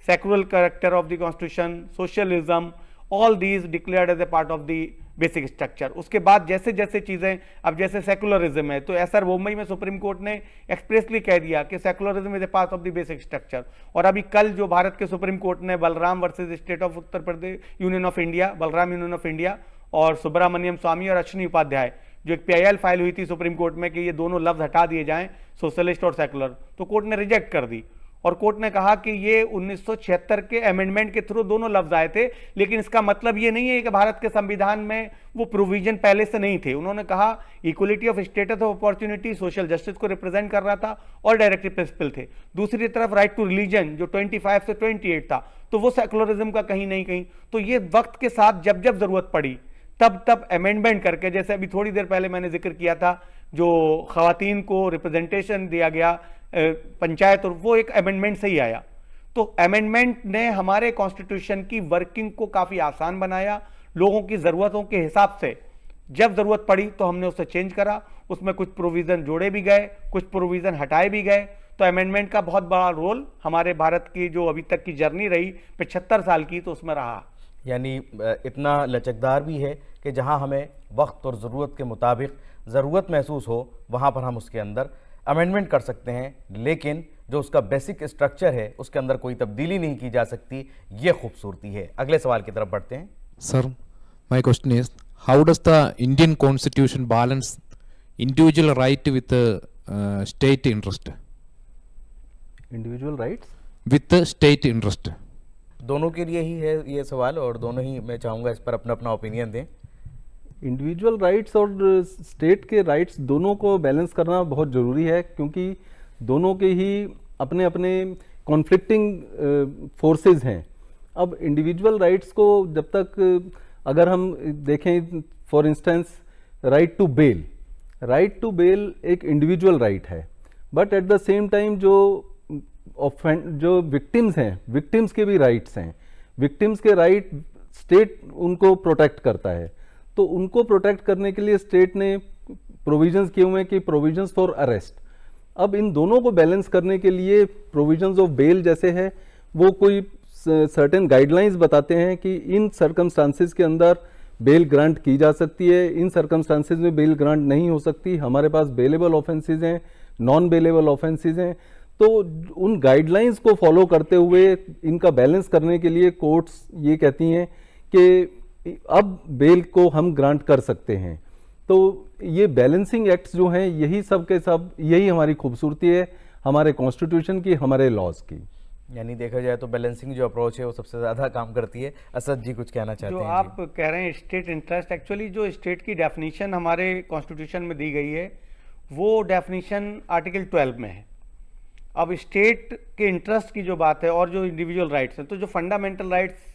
secular character of the constitution, socialism, all these declared as a part of the basic structure. उसके बाद जैसे जैसे चीज़ें, अब जैसे सेकुलरिज्म है तो एसआर बोम्बई में सुप्रीम कोर्ट ने एक्सप्रेसली कह दिया कि secularism is a part of the basic structure. और अभी कल जो भारत के सुप्रीम कोर्ट ने Balram versus state of Uttar Pradesh union of India, Balram union of India और सुब्रमण्यम स्वामी और अश्विनी उपाध्याय, जो एक PIL फाइल हुई थी सुप्रीम कोर्ट में कि ये दोनों लफ्ज हटा दिए जाएं, सोशलिस्ट और सेकुलर, तो कोर्ट ने रिजेक्ट कर दी और कोर्ट ने कहा कि ये 1976 के अमेंडमेंट के थ्रू दोनों लफ्ज आए थे, लेकिन इसका मतलब ये नहीं है कि भारत के संविधान में वो प्रोविजन पहले से नहीं थे। उन्होंने कहा equality of status of opportunity, social justice को रिप्रेजेंट कर रहा था और डायरेक्टिव प्रिंसिपल थे। दूसरी तरफ राइट टू रिलीजन जो 25 से 28 था, तो वो सेकुलरिज्म का कहीं नहीं कहीं। तो ये वक्त के साथ जब जब जरूरत पड़ी तब अमेंडमेंट करके, जैसे अभी थोड़ी देर पहले मैंने जिक्र किया था, जो खवातीन को रिप्रेजेंटेशन दिया गया पंचायत, और वो एक अमेंडमेंट से ही आया। तो अमेंडमेंट ने हमारे कॉन्स्टिट्यूशन की वर्किंग को काफी आसान बनाया। लोगों की जरूरतों के हिसाब से जब जरूरत पड़ी तो हमने उसे चेंज करा, उसमें कुछ प्रोविजन जोड़े भी गए, कुछ प्रोविजन हटाए भी गए। तो अमेंडमेंट का बहुत बड़ा रोल हमारे भारत की जो अभी तक की जर्नी रही 75 साल की, तो उसमें रहा। यानी इतना लचकदार भी है कि जहां हमें वक्त और ज़रूरत के मुताबिक ज़रूरत महसूस हो वहां पर हम उसके अंदर अमेंडमेंट कर सकते हैं, लेकिन जो उसका बेसिक स्ट्रक्चर है उसके अंदर कोई तब्दीली नहीं की जा सकती। ये खूबसूरती है। अगले सवाल की तरफ बढ़ते हैं। Sir, my question is, how does the Indian Constitution balance individual right with state interest? Individual rights With the state interest. दोनों के लिए ही है ये सवाल, और दोनों ही मैं चाहूँगा इस पर अपना अपना ओपिनियन दें। इंडिविजुअल राइट्स और स्टेट के राइट्स दोनों को बैलेंस करना बहुत ज़रूरी है, क्योंकि दोनों के ही अपने अपने कॉन्फ्लिक्टिंग फोर्सेस हैं। अब इंडिविजुअल राइट्स को जब तक अगर हम देखें, for instance right to bail एक इंडिविजुअल राइट है, but at the same time जो विक्टिम्स हैं, विक्टिम्स के भी राइट्स हैं। विक्टिम्स के राइट स्टेट उनको प्रोटेक्ट करता है, तो उनको प्रोटेक्ट करने के लिए स्टेट ने प्रोविजंस किए हुए हैं कि प्रोविजंस फॉर अरेस्ट। अब इन दोनों को बैलेंस करने के लिए प्रोविजंस ऑफ बेल जैसे है, वो कोई सर्टेन गाइडलाइंस बताते हैं कि इन सर्कमस्टांसेस के अंदर बेल ग्रांट की जा सकती है, इन सर्कमस्टांसेस में बेल ग्रांट नहीं हो सकती। हमारे पास बेलेबल ऑफेंसेस हैं, नॉन बेलेबल ऑफेंसेस हैं। तो उन गाइडलाइंस को फॉलो करते हुए इनका बैलेंस करने के लिए कोर्ट्स ये कहती हैं कि अब बेल को हम ग्रांट कर सकते हैं। तो ये बैलेंसिंग एक्ट्स जो हैं, यही सब के सब, यही हमारी खूबसूरती है हमारे कॉन्स्टिट्यूशन की, हमारे लॉज की। यानी देखा जाए तो बैलेंसिंग जो अप्रोच है वो सबसे ज़्यादा काम करती है। असद जी कुछ कहना चाहते जो हैं? आप कह रहे हैं स्टेट इंटरेस्ट, एक्चुअली जो स्टेट की डेफिनेशन हमारे कॉन्स्टिट्यूशन में दी गई है वो डेफिनेशन आर्टिकल 12 में है। अब स्टेट के इंटरेस्ट की जो बात है और जो इंडिविजुअल राइट्स हैं, तो जो फंडामेंटल राइट्स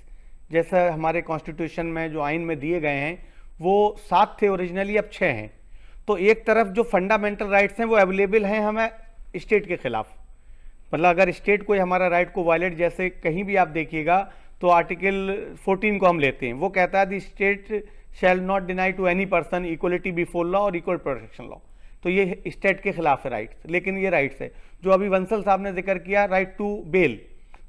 जैसा हमारे कॉन्स्टिट्यूशन में जो आइन में दिए गए हैं वो 7 थे ओरिजिनली, अब 6 हैं। तो एक तरफ जो फंडामेंटल राइट्स हैं वो अवेलेबल हैं हमें स्टेट के खिलाफ, मतलब अगर स्टेट कोई हमारा राइट को वायलेट, जैसे कहीं भी आप देखिएगा तो आर्टिकल 14 को हम लेते हैं, वो कहता है the state shall not deny to any person equality before law और इक्वल प्रोटेक्शन लॉ। तो ये स्टेट के खिलाफ है राइट्स, लेकिन ये राइट्स है। जो अभी बंसल साहब ने जिक्र किया राइट टू बेल,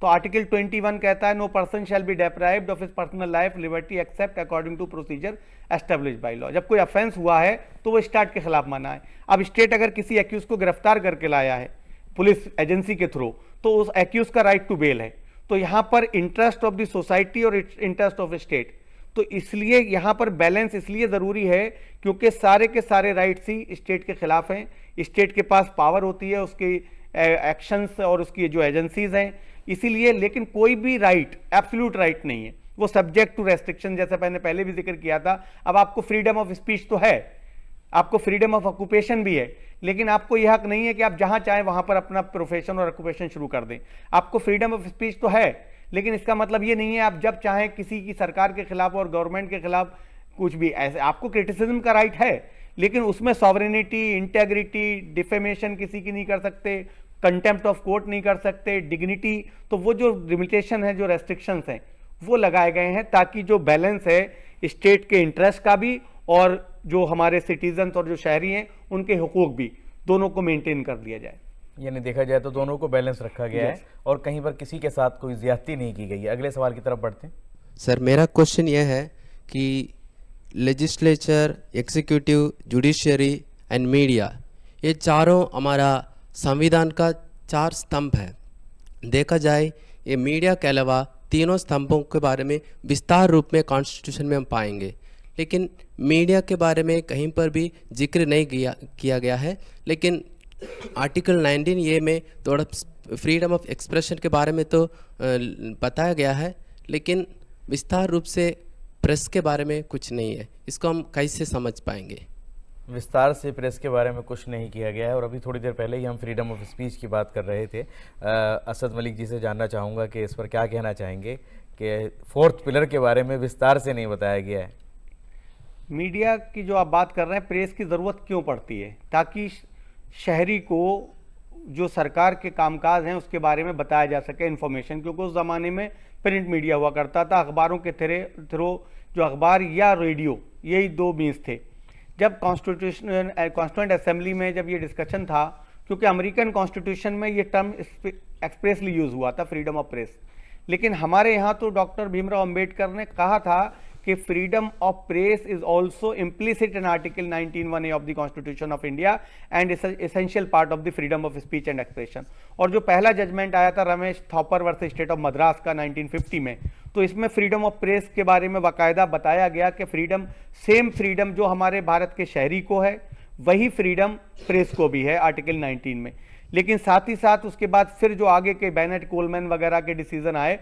तो आर्टिकल 21 कहता है no person shall be deprived of his personal life liberty except according to procedure established by law. जब कोई ऑफेंस हुआ है तो वो स्टेट के खिलाफ माना है। अब स्टेट अगर किसी एक्यूज को गिरफ्तार करके लाया है पुलिस एजेंसी के थ्रू, तो उस एक्यूज का राइट टू बेल है। तो यहां पर इंटरेस्ट ऑफ द सोसाइटी और इंटरेस्ट ऑफ स्टेट, तो इसलिए यहां पर बैलेंस इसलिए जरूरी है क्योंकि सारे के सारे राइट्स ही स्टेट के खिलाफ हैं। स्टेट के पास पावर होती है उसकी एक्शंस और उसकी जो एजेंसीज हैं, इसीलिए, लेकिन कोई भी राइट एब्सोल्यूट राइट नहीं है, वो सब्जेक्ट टू रेस्ट्रिक्शन, जैसे मैंने पहले भी जिक्र किया था। अब आपको फ्रीडम ऑफ स्पीच तो है, आपको फ्रीडम ऑफ ऑक्यूपेशन भी है, लेकिन आपको यह हक नहीं है कि आप जहां चाहें वहां पर अपना प्रोफेशन और ऑक्यूपेशन शुरू कर दें। आपको फ्रीडम ऑफ स्पीच तो है, लेकिन इसका मतलब ये नहीं है आप जब चाहें किसी की सरकार के खिलाफ और गवर्नमेंट के खिलाफ कुछ भी ऐसे, आपको क्रिटिसिज्म का राइट है, लेकिन उसमें सॉवरेनिटी, इंटेग्रिटी, डिफेमेशन किसी की नहीं कर सकते, कंटेम्प्ट ऑफ कोर्ट नहीं कर सकते, डिग्निटी, तो वो जो लिमिटेशन है, जो रेस्ट्रिक्शंस हैं, वो लगाए गए हैं ताकि जो बैलेंस है स्टेट के इंटरेस्ट का भी और जो हमारे सिटीजन और जो शहरी हैं उनके हुकूक भी, दोनों को मेंटेन कर दिया जाए। यानी देखा जाए तो दोनों को बैलेंस रखा गया है और कहीं पर किसी के साथ कोई ज्यादती नहीं की गई है। अगले सवाल की तरफ बढ़ते हैं। सर, मेरा क्वेश्चन यह है कि legislature, executive, judiciary and media, ये चारों हमारा संविधान का 4 स्तंभ है। देखा जाए ये मीडिया के अलावा तीनों स्तंभों के बारे में विस्तार रूप में कॉन्स्टिट्यूशन में हम पाएंगे, लेकिन मीडिया के बारे में कहीं पर भी जिक्र नहीं किया गया है। लेकिन आर्टिकल 19 ये में थोड़ा फ्रीडम ऑफ एक्सप्रेशन के बारे में तो बताया गया है, लेकिन विस्तार रूप से प्रेस के बारे में कुछ नहीं है। इसको हम कैसे समझ पाएंगे? विस्तार से प्रेस के बारे में कुछ नहीं किया गया है। और अभी थोड़ी देर पहले ही हम फ्रीडम ऑफ स्पीच की बात कर रहे थे। असद मलिक जी से जानना चाहूँगा कि इस पर क्या कहना चाहेंगे कि फोर्थ पिलर के बारे में विस्तार से नहीं बताया गया है। मीडिया की जो आप बात कर रहे हैं, प्रेस की ज़रूरत क्यों पड़ती है? ताकि शहरी को जो सरकार के कामकाज हैं उसके बारे में बताया जा सके इन्फॉर्मेशन, क्योंकि उस ज़माने में प्रिंट मीडिया हुआ करता था, अखबारों के थ्रू जो अखबार या रेडियो, यही दो मीन्स थे। जब कॉन्स्टिट्यूएंट असेंबली में जब ये डिस्कशन था, क्योंकि अमेरिकन कॉन्स्टिट्यूशन में ये टर्म एक्सप्रेसली यूज़ हुआ था, फ्रीडम ऑफ प्रेस, लेकिन हमारे यहाँ तो डॉक्टर भीमराव अंबेडकर ने कहा था कि freedom of press is also implicit in article 19(1)(a) of the constitution of India and is essential part of the freedom of speech and expression. और जो पहला जजमेंट आया था Ramesh Thapar versus state of Madras का 1950 में, तो इसमें फ्रीडम ऑफ प्रेस के बारे में बाकायदा बताया गया कि फ्रीडम, सेम फ्रीडम जो हमारे भारत के शहरी को है वही फ्रीडम प्रेस को भी है आर्टिकल 19 में। लेकिन साथ ही साथ उसके बाद फिर जो आगे के बेनेट कोलमैन वगैरह के डिसीजन आए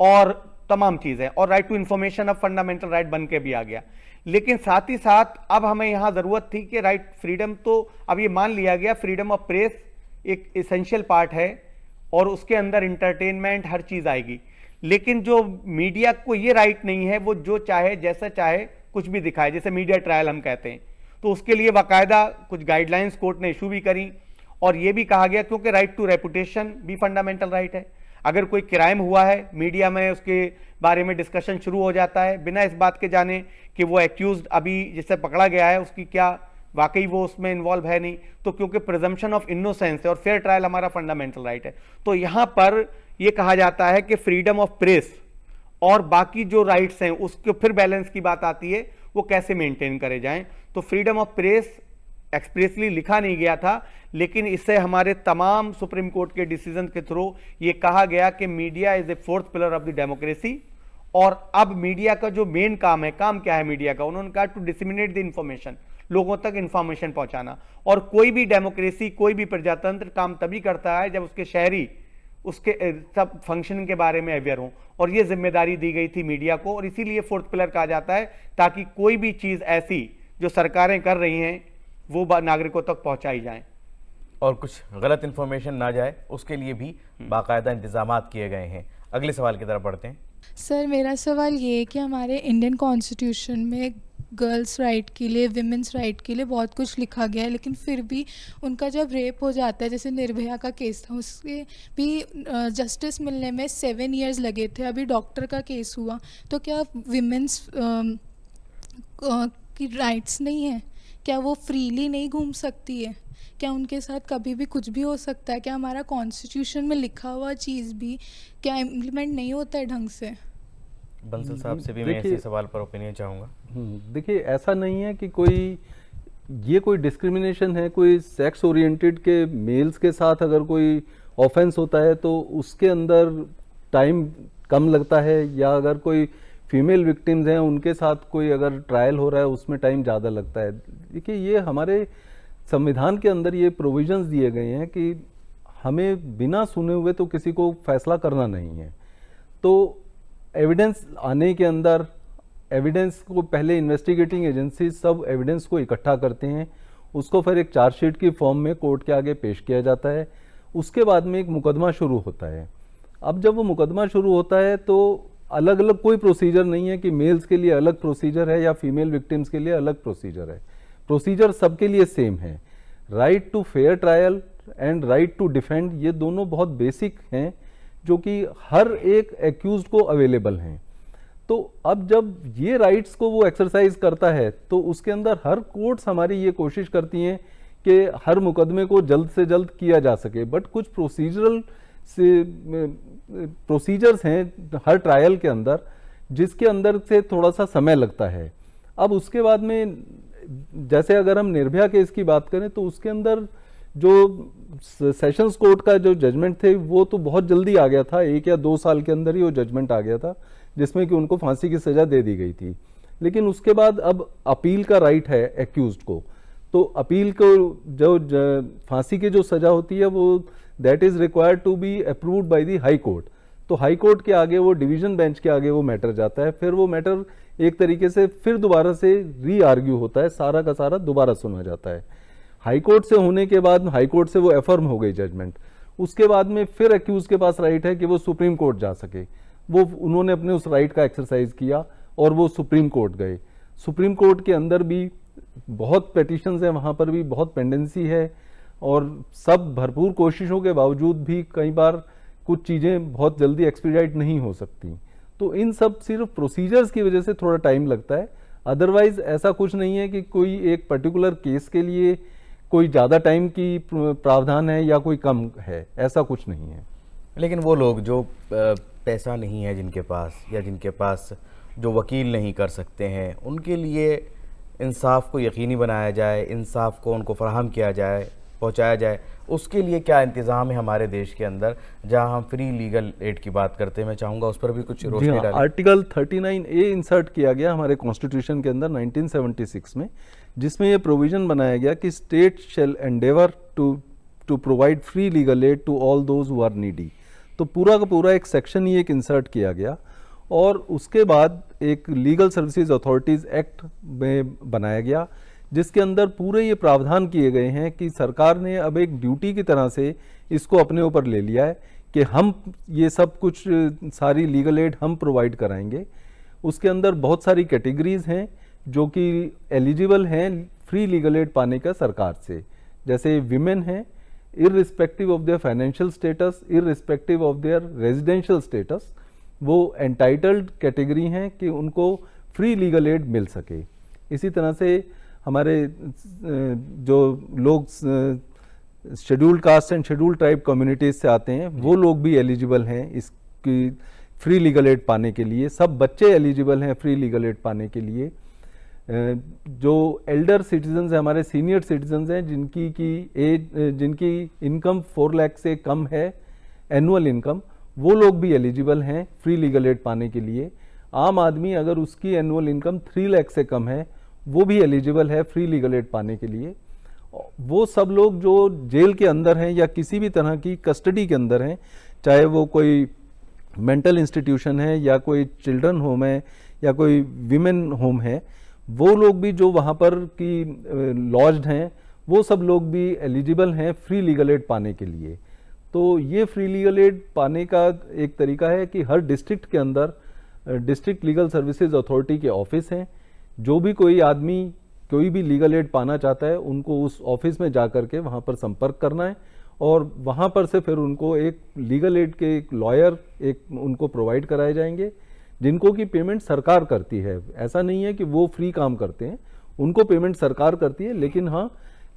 और तमाम चीज़ें, और राइट टू इंफॉर्मेशन अब फंडामेंटल राइट बन के भी आ गया। लेकिन साथ ही साथ अब हमें यहाँ ज़रूरत थी कि राइट फ्रीडम, तो अब ये मान लिया गया फ्रीडम ऑफ प्रेस एक एसेंशियल पार्ट है और उसके अंदर इंटरटेनमेंट हर चीज़ आएगी। लेकिन जो मीडिया को ये राइट नहीं है वो जो चाहे जैसा चाहे कुछ भी दिखाए, जैसे मीडिया ट्रायल हम कहते हैं, तो उसके लिए बाकायदा कुछ गाइडलाइंस कोर्ट ने इशू भी करी और ये भी कहा गया क्योंकि राइट टू रेपुटेशन भी फंडामेंटल राइट है। अगर कोई क्राइम हुआ है, मीडिया में उसके बारे में डिस्कशन शुरू हो जाता है बिना इस बात के जाने कि वो एक्यूज्ड अभी जिससे पकड़ा गया है उसकी क्या वाकई वो उसमें इन्वॉल्व है नहीं, तो क्योंकि प्रिजम्पशन ऑफ इनोसेंस है और फेयर ट्रायल हमारा फंडामेंटल राइट है, तो यहाँ पर ये कहा जाता है कि फ्रीडम ऑफ प्रेस और बाकी जो राइट्स हैं उसके फिर बैलेंस की बात आती है, वो कैसे मेंटेन करे जाएं। तो फ्रीडम ऑफ प्रेस एक्सप्रेसली लिखा नहीं गया था, लेकिन इससे हमारे तमाम सुप्रीम कोर्ट के डिसीजन के थ्रू ये कहा गया कि media is a fourth pillar of the democracy. और अब मीडिया का जो मेन काम है, काम क्या है मीडिया का, उन्होंने कहा टू डिसमिनेट द इंफॉर्मेशन, लोगों तक इंफॉर्मेशन पहुंचाना। और कोई भी डेमोक्रेसी, कोई भी प्रजातंत्र काम तभी करता है जब उसके शहरी उसके सब फंक्शन के बारे में अवेयर हों, और ये जिम्मेदारी दी गई थी मीडिया को, और इसीलिए फोर्थ पिलर कहा जाता है, ताकि कोई भी चीज़ ऐसी जो सरकारें कर रही हैं वो नागरिकों तक पहुंचाई जाएं और कुछ गलत इन्फॉर्मेशन ना जाए, उसके लिए भी बाकायदा इंतजामात किए गए हैं। अगले सवाल की तरफ बढ़ते हैं। सर, मेरा सवाल ये है कि हमारे इंडियन कॉन्स्टिट्यूशन में गर्ल्स राइट के लिए, विमेंस राइट के लिए बहुत कुछ लिखा गया है, लेकिन फिर भी उनका जब रेप हो जाता है, जैसे निर्भया का केस था, उसके भी जस्टिस मिलने में 7 years लगे थे। अभी डॉक्टर का केस हुआ, तो क्या विमेंस की राइट्स नहीं है? क्या वो फ्रीली नहीं घूम सकती है? क्या उनके साथ कभी भी कुछ भी हो सकता है? क्या हमारा कॉन्स्टिट्यूशन में लिखा हुआ चीज़ भी क्या इम्प्लीमेंट नहीं होता है ढंग से? बंसल साहब से भी मैं इसी सवाल पर ओपिनियन चाहूँगा। देखिए, ऐसा नहीं है कि कोई डिस्क्रिमिनेशन है, कोई सेक्स ओरिएंटेड के मेल्स के साथ अगर कोई ऑफेंस होता है तो उसके अंदर टाइम कम लगता है, या अगर कोई फीमेल विक्टिम्स हैं उनके साथ कोई अगर ट्रायल हो रहा है उसमें टाइम ज़्यादा लगता है। देखिए, ये हमारे संविधान के अंदर ये प्रोविजंस दिए गए हैं कि हमें बिना सुने हुए तो किसी को फैसला करना नहीं है। तो एविडेंस आने के अंदर, एविडेंस को पहले इन्वेस्टिगेटिंग एजेंसी सब एविडेंस को इकट्ठा करते हैं, उसको फिर एक चार्जशीट की फॉर्म में कोर्ट के आगे पेश किया जाता है, उसके बाद में एक मुकदमा शुरू होता है। अब जब वो मुकदमा शुरू होता है तो अलग अलग कोई प्रोसीजर नहीं है कि मेल्स के लिए अलग प्रोसीजर है या फीमेल विक्टिम्स के लिए अलग प्रोसीजर है। प्रोसीजर सबके लिए सेम है। Right to fair trial and right to defend, ये दोनों बहुत बेसिक हैं जो कि हर एक एक्यूज्ड को अवेलेबल हैं। तो अब जब ये राइट्स को वो एक्सरसाइज करता है तो उसके अंदर हर कोर्ट्स हमारी ये कोशिश करती हैं कि हर मुकदमे को जल्द से जल्द किया जा सके, बट कुछ प्रोसीजर्स हैं हर ट्रायल के अंदर जिसके अंदर से थोड़ा सा समय लगता है। अब उसके बाद में जैसे अगर हम निर्भया केस की बात करें तो उसके अंदर जो सेशंस कोर्ट का जो जजमेंट थे वो तो बहुत जल्दी आ गया था, 1 या 2 साल के अंदर ही वो जजमेंट आ गया था जिसमें कि उनको फांसी की सज़ा दे दी गई थी। लेकिन उसके बाद अब अपील का राइट है एक्यूज्ड को, तो अपील को जो फांसी की जो सज़ा होती है वो that is required to be approved by the high court. तो हाई कोर्ट के आगे, वो डिवीजन बेंच के आगे वो मैटर जाता है, फिर वो मैटर एक तरीके से फिर दोबारा से री आर्ग्यू होता है, सारा का सारा दोबारा सुना जाता है। हाई कोर्ट से होने के बाद हाई कोर्ट से वो अफर्म हो गई जजमेंट, उसके बाद में फिर अक्यूज के पास राइट है कि वो सुप्रीम कोर्ट जा सके। वो उन्होंने अपने उस राइट का एक्सरसाइज किया और वो सुप्रीम कोर्ट गए। सुप्रीम कोर्ट के अंदर भी बहुत पेटिशंस हैं, वहाँ पर भी बहुत पेंडेंसी है, और सब भरपूर कोशिशों के बावजूद भी कई बार कुछ चीज़ें बहुत जल्दी एक्सपीडाइट नहीं हो सकती। तो इन सब सिर्फ प्रोसीजर्स की वजह से थोड़ा टाइम लगता है, अदरवाइज ऐसा कुछ नहीं है कि कोई एक पर्टिकुलर केस के लिए कोई ज़्यादा टाइम की प्रावधान है या कोई कम है, ऐसा कुछ नहीं है। लेकिन वो लोग जो पैसा नहीं है जिनके पास, या जिनके पास जो वकील नहीं कर सकते हैं, उनके लिए इंसाफ को यकीनी बनाया जाए, इंसाफ को उनको फराहम किया जाए, पहुंचाया जाए, उसके लिए क्या इंतज़ाम है हमारे देश के अंदर, जहां हम फ्री लीगल एड की बात करते हैं? मैं चाहूँगा उस पर भी कुछ रोशनी डालें। आर्टिकल 39A इंसर्ट किया गया हमारे कॉन्स्टिट्यूशन के अंदर 1976 में, जिसमें यह प्रोविजन बनाया गया कि state shall endeavour to provide free legal aid to all those who are needy. तो पूरा का पूरा एक सेक्शन ही एक इंसर्ट किया गया, और उसके बाद एक लीगल सर्विसेज अथॉरिटीज़ एक्ट में बनाया गया, जिसके अंदर पूरे ये प्रावधान किए गए हैं कि सरकार ने अब एक ड्यूटी की तरह से इसको अपने ऊपर ले लिया है कि हम ये सब कुछ सारी लीगल एड हम प्रोवाइड कराएंगे। उसके अंदर बहुत सारी कैटेगरीज हैं जो कि एलिजिबल हैं फ्री लीगल एड पाने का सरकार से, जैसे विमेन हैं, irrespective of their financial status, irrespective of their residential status, वो एंटाइटल्ड कैटेगरी हैं कि उनको फ्री लीगल एड मिल सके। इसी तरह से हमारे जो लोग scheduled caste and scheduled tribe communities से आते हैं, वो लोग भी एलिजिबल हैं इसकी फ्री लीगल एड पाने के लिए। सब बच्चे एलिजिबल हैं फ्री लीगल एड पाने के लिए। जो एल्डर सिटीजन्स हैं, हमारे सीनियर सिटीजन्स हैं, जिनकी इनकम 4 लाख से कम है एनुअल इनकम, वो लोग भी एलिजिबल हैं फ्री लीगल एड पाने के लिए। आम आदमी अगर उसकी एनुअल इनकम 3 लाख से कम है, वो भी एलिजिबल है फ्री लीगल एड पाने के लिए। वो सब लोग जो जेल के अंदर हैं या किसी भी तरह की कस्टडी के अंदर हैं, चाहे वो कोई मेंटल इंस्टीट्यूशन है या कोई चिल्ड्रन होम है या कोई विमेन होम है, वो लोग भी जो वहाँ पर की लॉज्ड हैं, वो सब लोग भी एलिजिबल हैं फ्री लीगल एड पाने के लिए। तो ये फ्री लीगल एड पाने का एक तरीका है कि हर डिस्ट्रिक्ट के अंदर डिस्ट्रिक्ट लीगल सर्विसेज अथॉरिटी के ऑफिस हैं। जो भी कोई आदमी कोई भी लीगल एड पाना चाहता है, उनको उस ऑफिस में जा कर के वहाँ पर संपर्क करना है, और वहाँ पर से फिर उनको एक लीगल एड के एक लॉयर उनको प्रोवाइड कराए जाएंगे, जिनको की पेमेंट सरकार करती है। ऐसा नहीं है कि वो फ्री काम करते हैं, उनको पेमेंट सरकार करती है, लेकिन हाँ,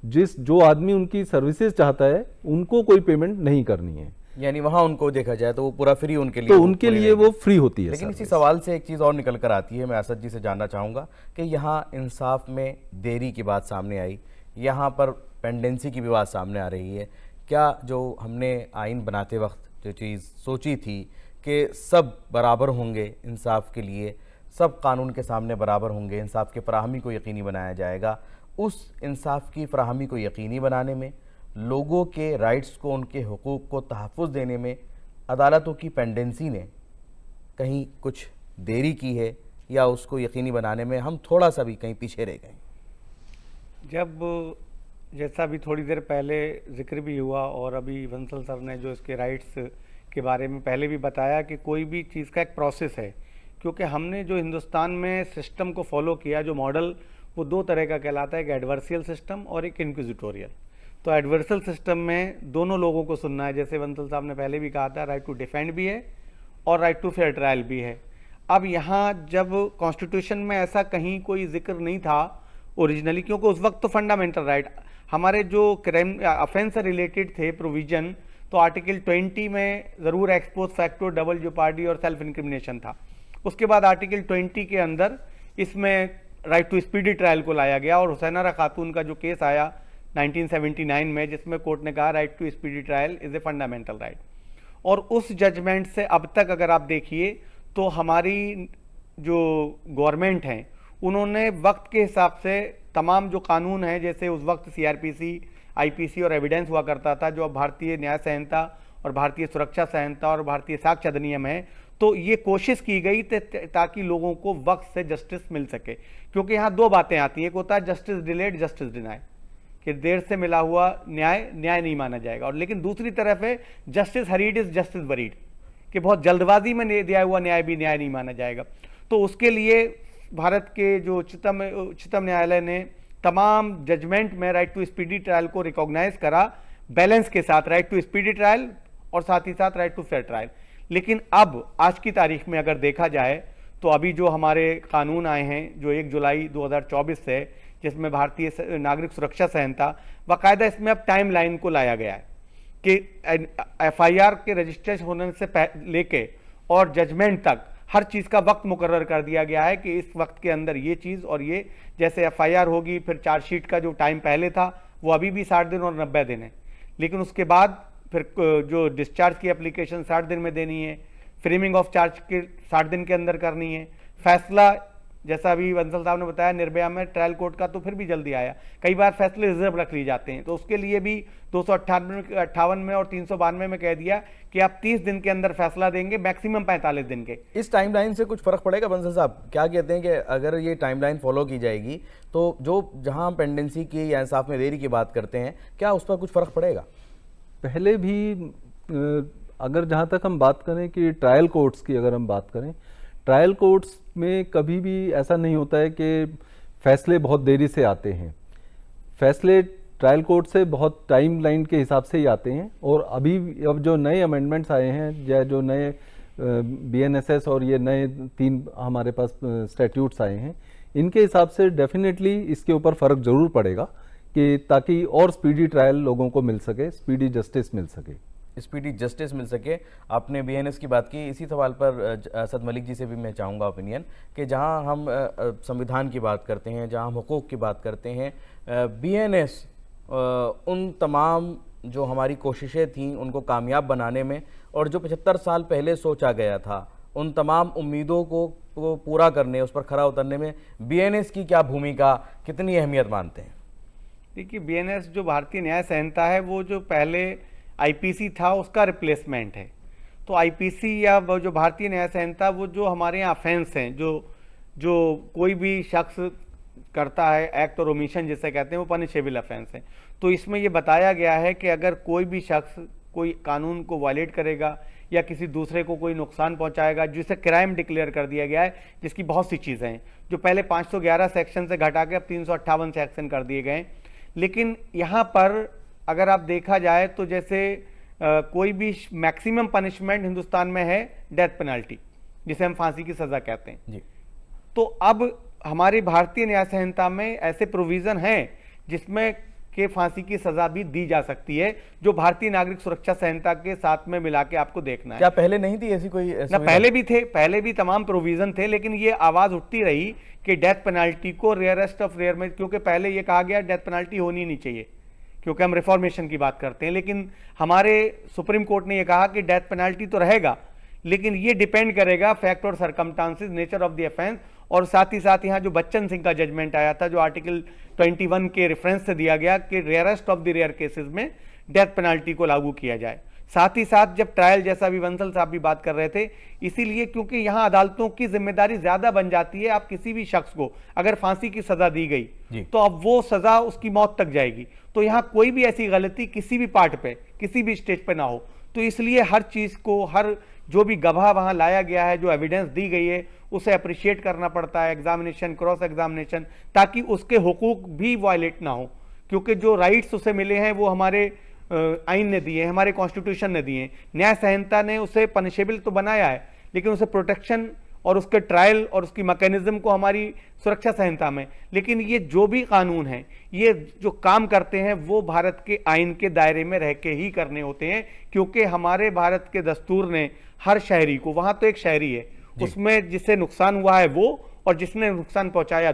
जो आदमी उनकी सर्विसेज चाहता है उनको कोई पेमेंट नहीं करनी है। यानी वहाँ उनको देखा जाए तो वो पूरा फ्री उनके लिए, तो उनके लिए वो फ्री होती है। लेकिन इसी सवाल से एक चीज़ और निकल कर आती है, मैं असद जी से जानना चाहूँगा कि यहाँ इंसाफ में देरी की बात सामने आई, यहाँ पर पेंडेंसी की भी बात सामने आ रही है। क्या जो हमने आइन बनाते वक्त जो चीज़ सोची थी कि सब बराबर होंगे इंसाफ के लिए, सब कानून के सामने बराबर होंगे, इंसाफ के फराहमी को यकीनी बनाया जाएगा, उस इंसाफ की फराहमी को यकीनी बनाने में, लोगों के राइट्स को, उनके हुकूक को तहफ़्फ़ुज़ देने में अदालतों की पेंडेंसी ने कहीं कुछ देरी की है, या उसको यकीनी बनाने में हम थोड़ा सा भी कहीं पीछे रह गए? जब जैसा भी थोड़ी देर पहले जिक्र भी हुआ, और अभी बंसल सर ने जो इसके राइट्स के बारे में पहले भी बताया कि कोई भी चीज़ का एक प्रोसेस है, क्योंकि हमने जो हिंदुस्तान में सिस्टम को फॉलो किया, जो मॉडल, वो 2 तरह का कहलाता है, एक एडवर्सियल सिस्टम और एक इंक्विजिटोरियल। तो एडवर्सल सिस्टम में दोनों लोगों को सुनना है, जैसे बंसल साहब ने पहले भी कहा था, राइट टू डिफेंड भी है और राइट टू फेयर ट्रायल भी है। अब यहाँ जब कॉन्स्टिट्यूशन में ऐसा कहीं कोई जिक्र नहीं था ओरिजिनली, क्योंकि उस वक्त तो फंडामेंटल राइट हमारे जो क्राइम ऑफेंस से रिलेटेड थे प्रोविजन, तो आर्टिकल 20 में ज़रूर एक्सपोज फैक्टो, डबल जेओपार्डी और सेल्फ इंक्रिमिनेशन था। उसके बाद आर्टिकल 20 के अंदर इसमें राइट टू स्पीडी ट्रायल को लाया गया, और हुसैना खातून का जो केस आया 1979 में, जिसमें कोर्ट ने कहा right to speedy trial is a fundamental right. और उस जजमेंट से अब तक अगर आप देखिए तो हमारी जो गवर्नमेंट हैं, उन्होंने वक्त के हिसाब से तमाम जो कानून हैं, जैसे उस वक्त CRPC आईपीसी और एविडेंस हुआ करता था, जो अब भारतीय न्याय संहिता और भारतीय सुरक्षा संहिता और भारतीय साक्ष्य अधिनियम है। तो ये कोशिश की गई ताकि लोगों को वक्त से जस्टिस मिल सके, क्योंकि यहाँ दो बातें आती हैं। एक होता है जस्टिस डिलेड, जस्टिस डिनाई, कि देर से मिला हुआ न्याय न्याय नहीं माना जाएगा, और लेकिन दूसरी तरफ है justice hurried is justice buried, कि बहुत जल्दबाजी में दिया हुआ न्याय भी न्याय नहीं माना जाएगा। तो उसके लिए भारत के जो उच्चतम न्यायालय ने तमाम जजमेंट में राइट टू स्पीडी ट्रायल को रिकॉग्नाइज करा, बैलेंस के साथ, राइट टू स्पीडी ट्रायल और साथ ही साथ राइट टू फेयर ट्रायल। लेकिन अब आज की तारीख में अगर देखा जाए तो अभी जो हमारे कानून आए हैं, जो 1 जुलाई 2024 से, जिसमें भारतीय नागरिक सुरक्षा संहिता, बाकायदा इसमें अब टाइम लाइन को लाया गया है कि एफआईआर के रजिस्ट्रेशन होने से लेके और जजमेंट तक हर चीज़ का वक्त मुकर्रर कर दिया गया है कि इस वक्त के अंदर ये चीज़ और ये, जैसे एफआईआर होगी, फिर चार्जशीट का जो टाइम पहले था वो अभी भी 60 दिन और 90 दिन है, लेकिन उसके बाद फिर जो डिस्चार्ज की एप्लीकेशन 60 दिन में देनी है, फ्रेमिंग ऑफ चार्ज के 60 दिन के अंदर करनी है, फैसला जैसा अभी बंसल साहब ने बताया निर्भया में ट्रायल कोर्ट का तो फिर भी जल्दी आया, कई बार फैसले रिजर्व रख लिए जाते हैं, तो उसके लिए भी 258 में और 392 में कह दिया कि आप 30 दिन के अंदर फैसला देंगे, मैक्सिमम 45 दिन के। इस टाइमलाइन से कुछ फर्क पड़ेगा बंसल साहब? क्या कहते हैं कि अगर ये टाइमलाइन फॉलो की जाएगी तो जो जहां हम पेंडेंसी की या इंसाफ में देरी की बात करते हैं, क्या उस पर कुछ फर्क पड़ेगा? पहले भी अगर जहाँ तक हम बात करें कि ट्रायल कोर्ट्स की अगर हम बात करें, ट्रायल कोर्ट्स में कभी भी ऐसा नहीं होता है कि फैसले बहुत देरी से आते हैं। फैसले ट्रायल कोर्ट से बहुत टाइम लाइन के हिसाब से ही आते हैं, और अभी अब जो नए अमेंडमेंट्स आए हैं या जो नए बीएनएसएस और ये नए 3 हमारे पास स्टैट्यूट्स आए हैं, इनके हिसाब से डेफिनेटली इसके ऊपर फ़र्क ज़रूर पड़ेगा कि ताकि और स्पीडी ट्रायल लोगों को मिल सके, स्पीडी जस्टिस मिल सके, स्पीडी जस्टिस मिल सके। आपने बीएनएस की बात की, इसी सवाल पर असद मलिक जी से भी मैं चाहूँगा ओपिनियन कि जहाँ हम संविधान की बात करते हैं, जहाँ हम हुकूक की बात करते हैं, बीएनएस उन तमाम जो हमारी कोशिशें थीं उनको कामयाब बनाने में, और जो 75 साल पहले सोचा गया था उन तमाम उम्मीदों को पूरा करने, उस पर खरा उतरने में बीएनएस की क्या भूमिका, कितनी अहमियत मानते हैं? देखिए, बीएनएस जो भारतीय न्याय संहिता है वो जो पहले आईपीसी था उसका रिप्लेसमेंट है। तो आईपीसी या वो जो भारतीय न्याय संहिता, वो जो हमारे यहाँ अफेंस हैं, जो कोई भी शख्स करता है, एक्ट और ओमिशन जिसे कहते हैं, वो पनिशेबल अफेंस है। तो इसमें ये बताया गया है कि अगर कोई भी शख्स कोई कानून को वायलेट करेगा या किसी दूसरे को कोई नुकसान पहुंचाएगा, जिसे क्राइम डिक्लेयर कर दिया गया है, जिसकी बहुत सी चीज़ें हैं जो पहले 511 सेक्शन से घटा के अब 358 सेक्शन कर दिए गए। लेकिन यहाँ पर अगर आप देखा जाए तो जैसे कोई भी मैक्सिमम पनिशमेंट हिंदुस्तान में है डेथ पेनल्टी, जिसे हम फांसी की सज़ा कहते हैं जी। तो अब हमारी भारतीय न्याय संहिता में ऐसे प्रोविज़न हैं जिसमें कि फांसी की सज़ा भी दी जा सकती है, जो भारतीय नागरिक सुरक्षा संहिता के साथ में मिला के आपको देखना है। क्या पहले नहीं थी ऐसी कोई ना? पहले भी थे, पहले भी तमाम प्रोविज़न थे, लेकिन ये आवाज़ उठती रही कि डेथ पेनल्टी को रेयरेस्ट ऑफ रेयर में, क्योंकि पहले ये कहा गया डेथ पेनल्टी होनी नहीं चाहिए क्योंकि हम रिफॉर्मेशन की बात करते हैं, लेकिन हमारे सुप्रीम कोर्ट ने यह कहा कि डेथ पेनल्टी तो रहेगा, लेकिन ये डिपेंड करेगा फैक्ट और circumstances, nature of the offence. और साथ ही साथ यहाँ जो बच्चन सिंह का जजमेंट आया था, जो आर्टिकल 21 के रेफरेंस से दिया गया कि rarest of the rare cases में डेथ पेनल्टी को लागू किया जाए। साथ ही साथ जब ट्रायल, जैसा भी बंसल साहब भी बात कर रहे थे, इसीलिए क्योंकि यहाँ अदालतों की जिम्मेदारी ज्यादा बन जाती है। आप किसी भी शख्स को अगर फांसी की सजा दी गई तो अब वो सजा उसकी मौत तक जाएगी। तो यहाँ कोई भी ऐसी गलती किसी भी पार्ट पे, किसी भी स्टेज पे ना हो। तो इसलिए हर चीज को, हर जो भी गवाह वहां लाया गया है, जो एविडेंस दी गई है, उसे अप्रिशिएट करना पड़ता है, एग्जामिनेशन, क्रॉस एग्जामिनेशन, ताकि उसके हुकूक भी वायलेट ना हो। क्योंकि जो राइट्स उसे मिले हैं वो हमारे आइन ने दिए हैं, हमारे कॉन्स्टिट्यूशन ने दिए हैं। न्याय संहिता ने उसे पनिशेबल तो बनाया है, लेकिन उसे प्रोटेक्शन और उसके ट्रायल और उसकी मैकेनिज्म को हमारी सुरक्षा संहिता में। लेकिन ये जो भी कानून हैं, ये जो काम करते हैं, वो भारत के आइन के दायरे में रह के ही करने होते हैं, क्योंकि हमारे भारत के दस्तूर ने हर शहरी को, वहाँ तो एक शहरी है, उसमें जिससे नुकसान हुआ है वो, और जिसने नुकसान पहुंचाया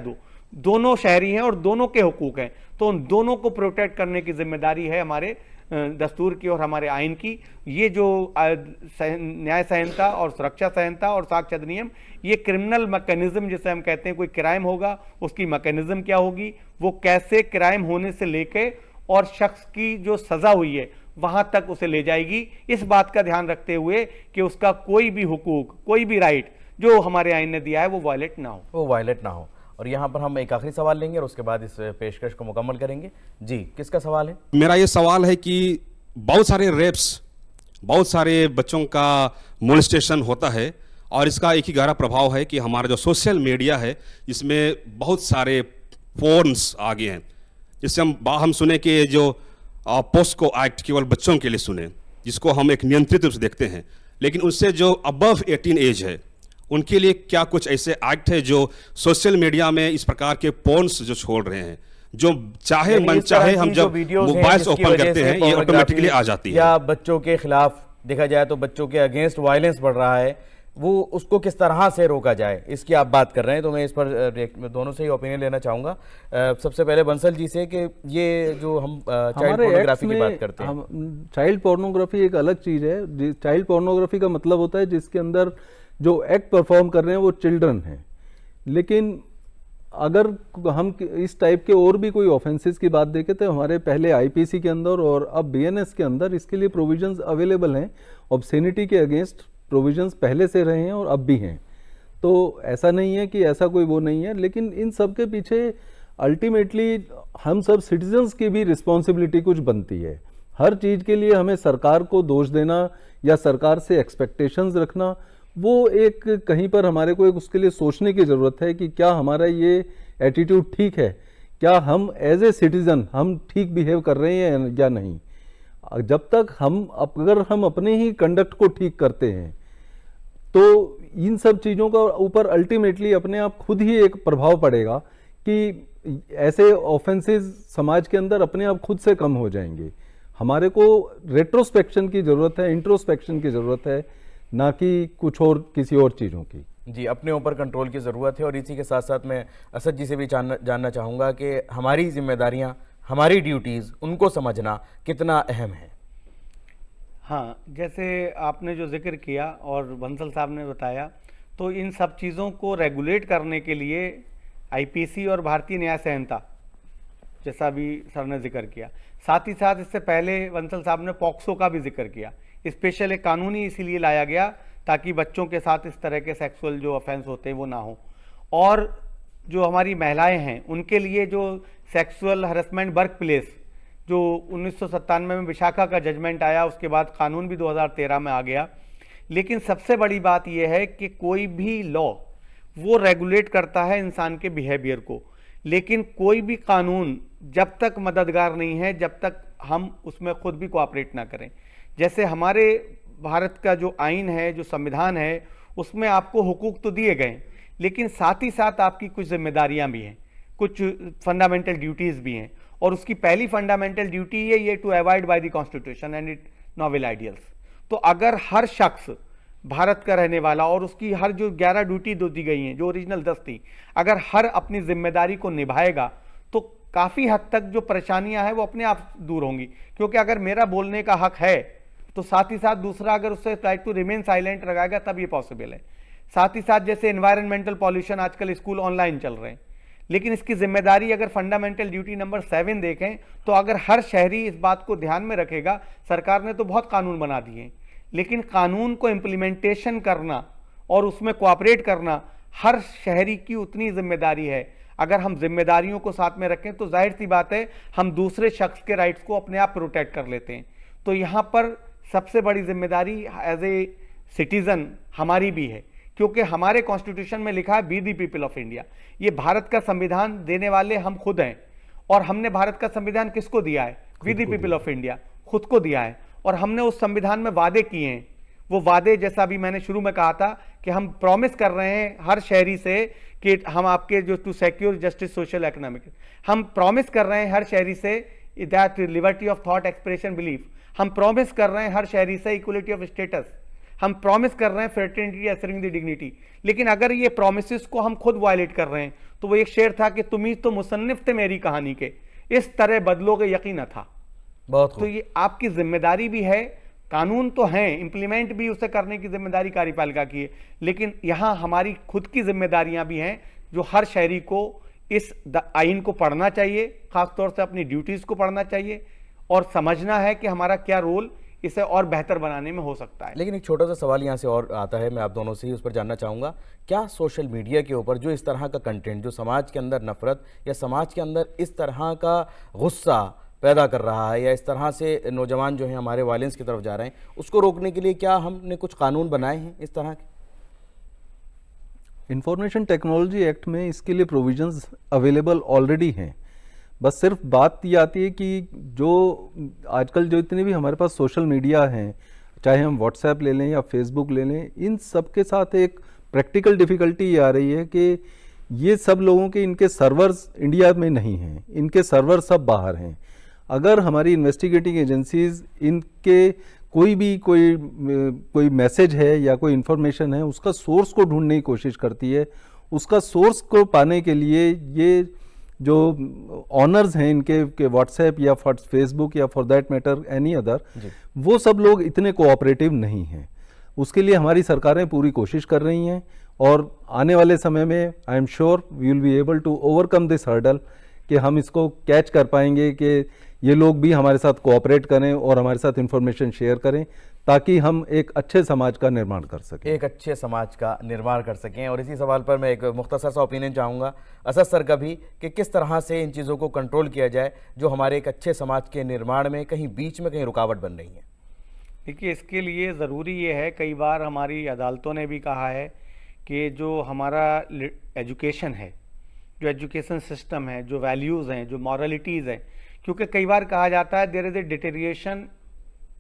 दोनों शहरी हैं और दोनों के हुकूक हैं। तो उन दोनों को प्रोटेक्ट करने की जिम्मेदारी है हमारे दस्तूर की और हमारे आइन की। ये जो न्याय संहिता और सुरक्षा संहिता और साक्ष्य अधिनियम, ये क्रिमिनल मैकेनिज्म जिसे हम कहते हैं, कोई क्राइम होगा उसकी मैकेनिज्म क्या होगी, वो कैसे क्राइम होने से लेके और शख्स की जो सज़ा हुई है वहां तक उसे ले जाएगी, इस बात का ध्यान रखते हुए कि उसका कोई भी हुकूक, कोई भी राइट जो हमारे आइन ने दिया है वो वायलेट ना हो। और यहाँ पर हम एक आखिरी सवाल लेंगे और उसके बाद इस पेशकश को मुकम्मल करेंगे। जी, किसका सवाल है? मेरा ये सवाल है कि बहुत सारे रेप्स, बहुत सारे बच्चों का मोलेस्टेशन होता है और इसका एक ही गहरा प्रभाव है कि हमारा जो सोशल मीडिया है इसमें बहुत सारे फोर्न्स आ गए हैं। जिससे हम सुने कि जो पोस्को एक्ट केवल बच्चों के लिए सुने, जिसको हम एक नियंत्रित रूप से देखते हैं, लेकिन उससे जो अबव 18 एज है उनके लिए क्या कुछ ऐसे एक्ट है जो सोशल मीडिया में इस प्रकार के पोर्न्स जो छोड़ रहे हैं, जो चाहे मन चाहे हम जब मोबाइल ओपन करते हैं ये ऑटोमेटिकली आ जाती है, या बच्चों के खिलाफ देखा जाए तो बच्चों के अगेंस्ट वायलेंस बढ़ रहा है, वो उसको किस तरह से रोका जाए, इसकी आप बात कर रहे हैं। तो मैं इस पर दोनों से ही ओपिनियन लेना चाहूँगा। सबसे पहले बंसल जी से कि ये जो हम चाइल्ड पोर्नोग्राफी की बात करते हैं, चाइल्ड पोर्नोग्राफी एक अलग चीज़ है। चाइल्ड पोर्नोग्राफी का मतलब होता है जिसके अंदर जो एक्ट परफॉर्म कर रहे हैं वो चिल्ड्रन हैं। लेकिन अगर हम इस टाइप के और भी कोई ऑफेंसेस की बात देखें तो हमारे पहले आईपीसी के अंदर और अब बीएनएस के अंदर इसके लिए प्रोविजंस अवेलेबल हैं। ऑब्ससेनिटी के अगेंस्ट प्रोविजंस पहले से रहे हैं और अब भी हैं, तो ऐसा नहीं है कि ऐसा कोई वो नहीं है। लेकिन इन सब के पीछे अल्टीमेटली हम सब सिटीजन्स की भी रिस्पॉन्सिबिलिटी कुछ बनती है। हर चीज़ के लिए हमें सरकार को दोष देना या सरकार से एक्सपेक्टेशंस रखना, वो एक कहीं पर हमारे को एक उसके लिए सोचने की ज़रूरत है कि क्या हमारा ये एटीट्यूड ठीक है, क्या हम एज ए सिटीज़न हम ठीक बिहेव कर रहे हैं या नहीं। जब तक अगर हम अपने ही कंडक्ट को ठीक करते हैं तो इन सब चीज़ों का ऊपर अल्टीमेटली अपने आप खुद ही एक प्रभाव पड़ेगा कि ऐसे ऑफेंसेस समाज के अंदर अपने आप खुद से कम हो जाएंगे। हमारे को रेट्रोस्पेक्शन की ज़रूरत है, इंट्रोस्पेक्शन की ज़रूरत है, ना कि कुछ और किसी और चीज़ों की। जी, अपने ऊपर कंट्रोल की ज़रूरत है। और इसी के साथ साथ मैं असद जी से भी जानना चाहूँगा कि हमारी जिम्मेदारियाँ, हमारी ड्यूटीज़, उनको समझना कितना अहम है। हाँ, जैसे आपने जो जिक्र किया और बंसल साहब ने बताया, तो इन सब चीज़ों को रेगुलेट करने के लिए आईपीसी और भारतीय न्याय संहिता, जैसा भी सर ने जिक्र किया, साथ ही साथ इससे पहले बंसल साहब ने पॉक्सो का भी जिक्र किया। स्पेशल एक कानूनी इसीलिए लाया गया ताकि बच्चों के साथ इस तरह के सेक्सुअल जो ऑफेंस होते हैं वो ना हो। और जो हमारी महिलाएं हैं उनके लिए जो सेक्सुअल हरेसमेंट वर्क प्लेस, जो 1997 में विशाखा का जजमेंट आया, उसके बाद कानून भी 2013 में आ गया। लेकिन सबसे बड़ी बात यह है कि कोई भी लॉ वो रेगुलेट करता है इंसान के बिहेवियर को, लेकिन कोई भी कानून जब तक मददगार नहीं है जब तक हम उसमें खुद भी कोऑपरेट ना करें। जैसे हमारे भारत का जो आइन है, जो संविधान है, उसमें आपको हुकूक तो दिए गए, लेकिन साथ ही साथ आपकी कुछ जिम्मेदारियां भी हैं, कुछ फंडामेंटल ड्यूटीज़ भी हैं। और उसकी पहली फंडामेंटल ड्यूटी है ये to abide by the constitution and its noble ideals. तो अगर हर शख्स भारत का रहने वाला और उसकी हर जो 11 ड्यूटी दी गई हैं, जो ओरिजिनल 10 थी, अगर हर अपनी जिम्मेदारी को निभाएगा तो काफ़ी हद तक जो परेशानियां हैं वो अपने आप दूर होंगी। क्योंकि अगर मेरा बोलने का हक है तो साथ ही साथ दूसरा अगर उससे राइट टू रिमेन साइलेंट लगाएगा तब ये पॉसिबल है। साथ ही साथ जैसे एनवायरमेंटल पॉल्यूशन, आजकल स्कूल ऑनलाइन चल रहे हैं, लेकिन इसकी जिम्मेदारी अगर फंडामेंटल ड्यूटी नंबर 7 देखें तो अगर हर शहरी इस बात को ध्यान में रखेगा, सरकार ने तो बहुत कानून बना दिए, लेकिन कानून को इम्प्लीमेंटेशन करना और उसमें कोऑपरेट करना हर शहरी की उतनी जिम्मेदारी है। अगर हम जिम्मेदारियों को साथ में रखें तो जाहिर सी बात है हम दूसरे शख्स के राइट्स को अपने आप प्रोटेक्ट कर लेते हैं। तो यहाँ पर सबसे बड़ी जिम्मेदारी एज ए सिटीजन हमारी भी है, क्योंकि हमारे कॉन्स्टिट्यूशन में लिखा है be the people of India. ये भारत का संविधान देने वाले हम खुद हैं, और हमने भारत का संविधान किसको दिया है? We the people of India, खुद को दिया है। और हमने उस संविधान में वादे किए हैं। वो वादे, जैसा अभी मैंने शुरू में कहा था कि हम प्रॉमिस कर रहे हैं हर शहरी से कि हम आपके जो to secure justice social economic, हम प्रॉमिस कर रहे हैं हर शहरी से that liberty of thought expression belief, हम प्रॉमिस कर रहे हैं हर शहरी से इक्वलिटी ऑफ स्टेटस, हम प्रॉमिस कर रहे हैं फ्रेटर्निटी असरिंग द डिग्निटी। लेकिन अगर ये प्रोमिस को हम खुद वायलेट कर रहे हैं तो वो एक शेर था कि तुम ही तो मुसन्निफ थे मेरी कहानी के, इस तरह बदलोगे यकीन था। बहुत तो ये आपकी जिम्मेदारी भी है, कानून तो हैं, इंप्लीमेंट भी उसे करने की जिम्मेदारी कार्यपालिका की है, लेकिन यहाँ हमारी खुद की जिम्मेदारियां भी हैं जो हर शहरी को इस आइन को पढ़ना चाहिए, खासतौर से अपनी ड्यूटीज़ को पढ़ना चाहिए और समझना है कि हमारा क्या रोल इसे और बेहतर बनाने में हो सकता है। लेकिन एक छोटा सा सवाल यहाँ से और आता है, मैं आप दोनों से ही उस पर जानना चाहूँगा, क्या सोशल मीडिया के ऊपर जो इस तरह का कंटेंट जो समाज के अंदर नफरत या समाज के अंदर इस तरह का गुस्सा पैदा कर रहा है या इस तरह से नौजवान जो हैं हमारे वायलेंस की तरफ जा रहे हैं, उसको रोकने के लिए क्या हमने कुछ कानून बनाए हैं इस तरह के? इंफॉर्मेशन टेक्नोलॉजी एक्ट में इसके लिए प्रोविजंस अवेलेबल ऑलरेडी हैं। बस सिर्फ बात ये आती है कि जो आजकल जो इतने भी हमारे पास सोशल मीडिया हैं, चाहे हम व्हाट्सएप ले लें या फेसबुक ले लें, इन सब के साथ एक प्रैक्टिकल डिफ़िकल्टी ये आ रही है कि ये सब लोगों के इनके सर्वर्स इंडिया में नहीं हैं, इनके सर्वर सब बाहर हैं। अगर हमारी इन्वेस्टिगेटिंग एजेंसीज इनके कोई मैसेज है या कोई इन्फॉर्मेशन है, उसका सोर्स को ढूंढने की कोशिश करती है, उसका सोर्स को पाने के लिए ये जो ऑनर्स हैं इनके व्हाट्सएप या फेसबुक या for that matter any other, वो सब लोग इतने कोऑपरेटिव नहीं हैं। उसके लिए हमारी सरकारें पूरी कोशिश कर रही हैं और आने वाले समय में I am sure we will be able to overcome this hurdle, कि हम इसको कैच कर पाएंगे कि ये लोग भी हमारे साथ कोऑपरेट करें और हमारे साथ इंफॉर्मेशन शेयर करें, ताकि हम एक अच्छे समाज का निर्माण कर सकें, एक अच्छे समाज का निर्माण कर सकें। और इसी सवाल पर मैं एक मुख्तसर सा ओपिनियन चाहूँगा असद सर का भी, कि किस तरह से इन चीज़ों को कंट्रोल किया जाए जो हमारे एक अच्छे समाज के निर्माण में कहीं बीच में कहीं रुकावट बन रही है। देखिए, इसके लिए ज़रूरी ये है, कई बार हमारी अदालतों ने भी कहा है कि जो हमारा एजुकेशन है, जो एजुकेशन सिस्टम है, जो वैल्यूज़ हैं, जो मॉरलिटीज़ हैं, क्योंकि कई बार कहा जाता है there is a deterioration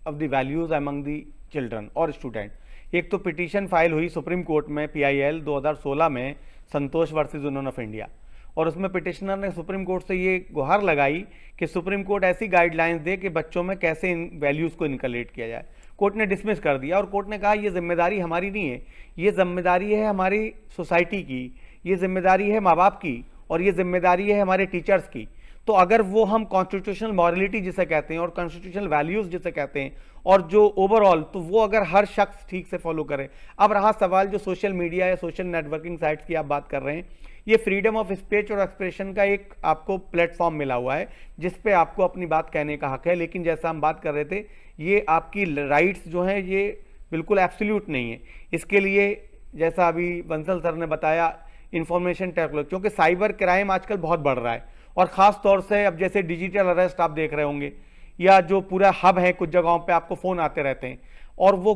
of the values among the children और स्टूडेंट। एक तो पिटीशन फाइल हुई सुप्रीम कोर्ट में PIL 2016 में, Santosh versus union of India, और उसमें पिटिशनर ने सुप्रीम कोर्ट से ये गुहार लगाई कि सुप्रीम कोर्ट ऐसी गाइडलाइंस दे कि बच्चों में कैसे इन वैल्यूज़ को इनकलेट किया जाए। कोर्ट ने डिसमिस कर दिया और कोर्ट ने कहा ये जिम्मेदारी हमारी नहीं है, ये जिम्मेदारी है हमारी सोसाइटी की, ये जिम्मेदारी है माँ बाप की, और ये जिम्मेदारी है हमारे टीचर्स की। तो अगर वो हम कॉन्स्टिट्यूशनल मॉरलिटी जिसे कहते हैं और कॉन्स्टिट्यूशनल वैल्यूज़ जिसे कहते हैं, और जो ओवरऑल, तो वो अगर हर शख्स ठीक से फॉलो करे। अब रहा सवाल जो सोशल मीडिया या सोशल नेटवर्किंग साइट्स की आप बात कर रहे हैं, ये फ्रीडम ऑफ स्पीच और एक्सप्रेशन का एक आपको प्लेटफॉर्म मिला हुआ है जिस पे आपको अपनी बात कहने का हक है, लेकिन जैसा हम बात कर रहे थे, ये आपकी राइट्स जो हैं ये बिल्कुल एब्सोल्यूट नहीं है। इसके लिए जैसा अभी बंसल सर ने बताया, इंफॉर्मेशन टेक्नोलॉजी, क्योंकि साइबर क्राइम आजकल बहुत बढ़ रहा है, और ख़ास तौर से अब जैसे डिजिटल अरेस्ट आप देख रहे होंगे, या जो पूरा हब है, कुछ जगहों पे आपको फ़ोन आते रहते हैं और वो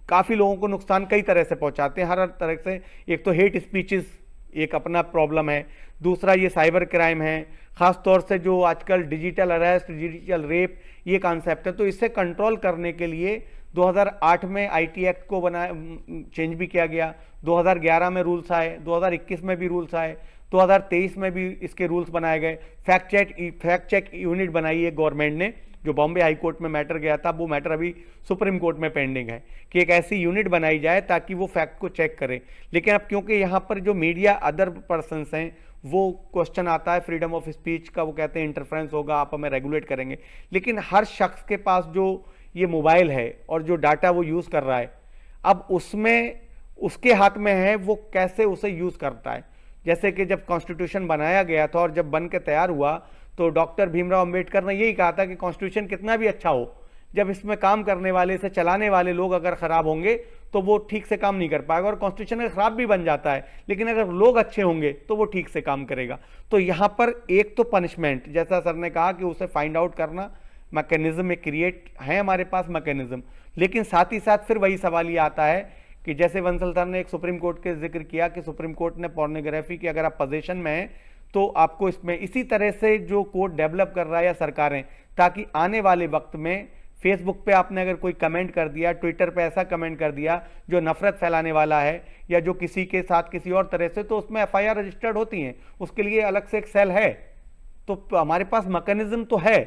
काफ़ी लोगों को नुकसान कई तरह से पहुंचाते हैं, हर तरह से। एक तो हेट स्पीचेस एक अपना प्रॉब्लम है, दूसरा ये साइबर क्राइम है, ख़ास तौर से जो आजकल डिजिटल अरेस्ट, डिजिटल रेप, ये कॉन्सेप्ट है। तो इससे कंट्रोल करने के लिए 2008 में IT एक्ट को चेंज भी किया गया, 2011 में रूल्स आए, 2021 में भी रूल्स आए, 2023 में भी इसके रूल्स बनाए गए। फैक्ट चेक यूनिट बनाई है गवर्नमेंट ने, जो बॉम्बे हाई कोर्ट में मैटर गया था, वो मैटर अभी सुप्रीम कोर्ट में पेंडिंग है कि एक ऐसी यूनिट बनाई जाए ताकि वो फैक्ट को चेक करे। लेकिन अब क्योंकि यहाँ पर जो मीडिया अदर पर्सन्स हैं, वो क्वेश्चन आता है फ्रीडम ऑफ स्पीच का, वो कहते हैं इंटरफ्रेंस होगा, आप हमें रेगुलेट करेंगे। लेकिन हर शख्स के पास जो ये मोबाइल है और जो डाटा वो यूज़ कर रहा है, अब उसमें उसके हाथ में है वो कैसे उसे यूज़ करता है। जैसे कि जब कॉन्स्टिट्यूशन बनाया गया था और जब बन के तैयार हुआ, तो डॉक्टर भीमराव अंबेडकर ने यही कहा था कि कॉन्स्टिट्यूशन कितना भी अच्छा हो, जब इसमें काम करने वाले, इसे चलाने वाले लोग अगर ख़राब होंगे तो वो ठीक से काम नहीं कर पाएगा। और कॉन्स्टिट्यूशन अगर ख़राब भी बन जाता है, लेकिन अगर लोग अच्छे होंगे तो वो ठीक से काम करेगा। तो यहाँ पर एक तो पनिशमेंट, जैसा सर ने कहा कि उसे फाइंड आउट करना, मैकेनिज्म में क्रिएट है हमारे पास मैकेनिज्म, लेकिन साथ ही साथ फिर वही सवाल ये आता है कि जैसे वंसल सर ने एक सुप्रीम कोर्ट के जिक्र किया कि सुप्रीम कोर्ट ने पोर्नोग्राफी की अगर आप पोजीशन में हैं तो आपको इसमें, इसी तरह से जो कोर्ट डेवलप कर रहा है या सरकारें, ताकि आने वाले वक्त में फेसबुक पे आपने अगर कोई कमेंट कर दिया, ट्विटर पे ऐसा कमेंट कर दिया जो नफरत फैलाने वाला है या जो किसी के साथ किसी और तरह से, तो उसमें FIR रजिस्टर्ड होती हैं, उसके लिए अलग से एक सेल है। तो हमारे पास मैकेनिज्म तो है,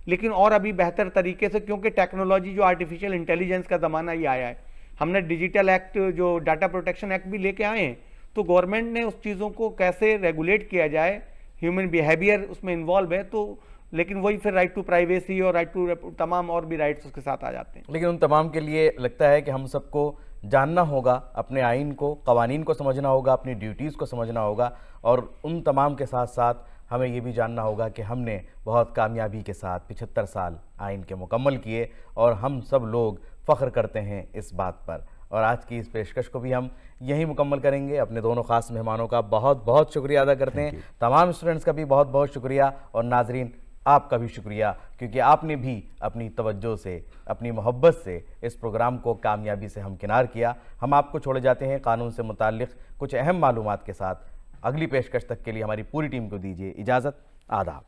लेकिन और अभी बेहतर तरीके से, क्योंकि टेक्नोलॉजी जो आर्टिफिशियल इंटेलिजेंस का ज़माना ही आया है, हमने डिजिटल एक्ट जो डाटा प्रोटेक्शन एक्ट भी लेके आए हैं, तो गवर्नमेंट ने उस चीज़ों को कैसे रेगुलेट किया जाए, ह्यूमन बिहेवियर उसमें इन्वॉल्व है, तो लेकिन वही फिर राइट टू प्राइवेसी और राइट टू तमाम और भी राइट्स उसके साथ आ जाते हैं। लेकिन उन तमाम के लिए लगता है कि हम सबको जानना होगा, अपने आइन को, कवानीन को समझना होगा, अपनी ड्यूटीज़ को समझना होगा, और उन तमाम के साथ साथ हमें ये भी जानना होगा कि हमने बहुत कामयाबी के साथ 75 साल आइन के मुकम्मल किए और हम सब लोग फ़ख्र करते हैं इस बात पर। और आज की इस पेशकश को भी हम यहीं मुकम्मल करेंगे। अपने दोनों ख़ास मेहमानों का बहुत बहुत शुक्रिया अदा करते हैं, तमाम स्टूडेंट्स का भी बहुत बहुत शुक्रिया, और नाजरीन आपका भी शुक्रिया, क्योंकि आपने भी अपनी तवज्जो से, अपनी मोहब्बत से इस प्रोग्राम को कामयाबी से हमकिनार किया। हम आपको छोड़े जाते हैं कानून से मुताल्लिक़ कुछ अहम मालूमात के साथ। अगली पेशकश तक के लिए हमारी पूरी टीम को दीजिए इजाज़त। आदाब।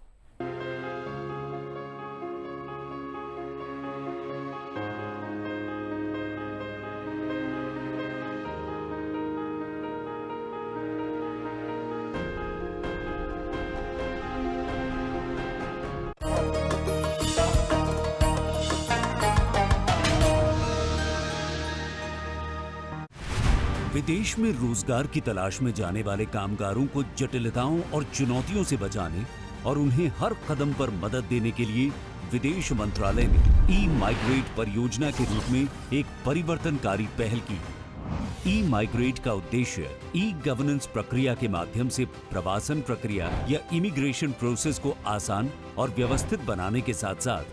विदेश में रोजगार की तलाश में जाने वाले कामगारों को जटिलताओं और चुनौतियों से बचाने और उन्हें हर कदम पर मदद देने के लिए विदेश मंत्रालय ने ई-माइग्रेट परियोजना के रूप में एक परिवर्तनकारी पहल की। ई-माइग्रेट का उद्देश्य ई गवर्नेंस प्रक्रिया के माध्यम से प्रवासन प्रक्रिया या इमिग्रेशन प्रोसेस को आसान और व्यवस्थित बनाने के साथ साथ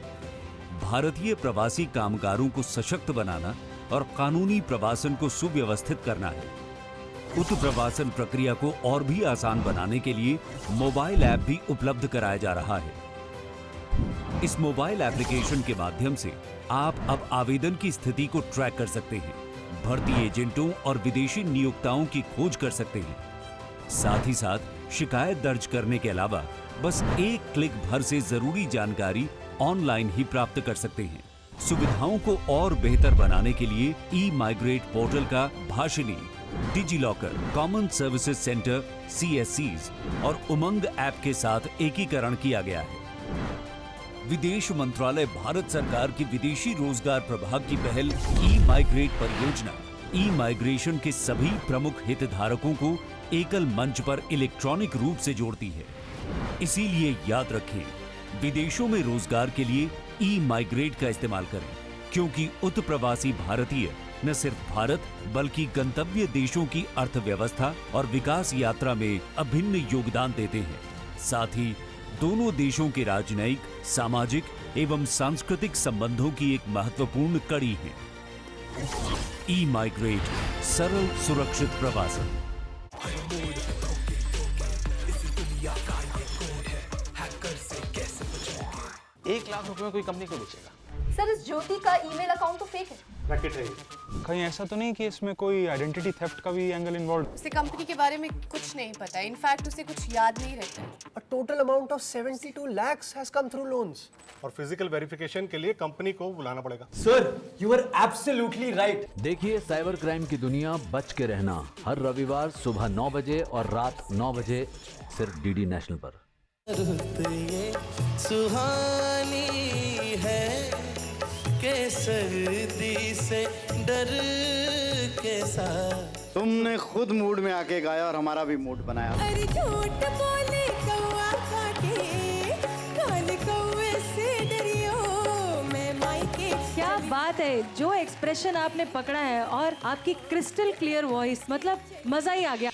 भारतीय प्रवासी कामगारों को सशक्त बनाना और कानूनी प्रवासन को सुव्यवस्थित करना है। उत्प्रवासन प्रक्रिया को और भी आसान बनाने के लिए मोबाइल ऐप भी उपलब्ध कराया जा रहा है। इस मोबाइल एप्लीकेशन के माध्यम से आप अब आवेदन की स्थिति को ट्रैक कर सकते हैं, भर्ती एजेंटों और विदेशी नियोक्ताओं की खोज कर सकते हैं। साथ ही साथ शिकायत दर्ज करने के अलावा बस एक क्लिक भर से जरूरी जानकारी ऑनलाइन ही प्राप्त कर सकते हैं। सुविधाओं को और बेहतर बनाने के लिए ई-माइग्रेट पोर्टल का Bhashini, DigiLocker, common services centre (CSCs) और उमंग ऐप के साथ एकीकरण किया गया है। विदेश मंत्रालय भारत सरकार की विदेशी रोजगार प्रभाग की पहल ई-माइग्रेट परियोजना ई-माइग्रेशन के सभी प्रमुख हितधारकों को एकल मंच पर इलेक्ट्रॉनिक रूप से जोड़ती है। इसीलिए याद रखें, विदेशों में रोजगार के लिए ई-माइग्रेट का इस्तेमाल करें, क्योंकि उत्प्रवासी भारतीय न सिर्फ भारत बल्कि गंतव्य देशों की अर्थव्यवस्था और विकास यात्रा में अभिन्न योगदान देते हैं। साथ ही दोनों देशों के राजनयिक, सामाजिक एवं सांस्कृतिक संबंधों की एक महत्वपूर्ण कड़ी है। ई-माइग्रेट, सरल सुरक्षित प्रवासन। ₹1,00,000 में कोई कंपनी को बेचेगा? सर, इस ज्योति का ईमेल अकाउंट तो फेक है। रैकेट है। कहीं ऐसा तो नहीं कि इसमें कोई आइडेंटिटी थेफ्ट का भी एंगल इन्वॉल्व? उसे कंपनी के बारे में कुछ नहीं पता, इनफैक्ट उसे कुछ याद नहीं रहता। A total amount of 72 lakhs has come through loans. और फिजिकल वेरिफिकेशन के लिए कंपनी को बुलाना पड़ेगा। Sir, you are absolutely right. देखिए साइबर क्राइम की दुनिया, बच के रहना, हर रविवार सुबह 9 बजे और रात 9 बजे सिर्फ डीडी नेशनल पर। सुहानी है के सर्दी से डर के साथ। तुमने खुद मूड में आके गाया और हमारा भी मूड बनाया। अरे झूठ बोले कौवा काटे, काले कौवे से डरियो मैं मायके। क्या बात है, जो एक्सप्रेशन आपने पकड़ा है और आपकी क्रिस्टल क्लियर वॉइस, मतलब मजा ही आ गया।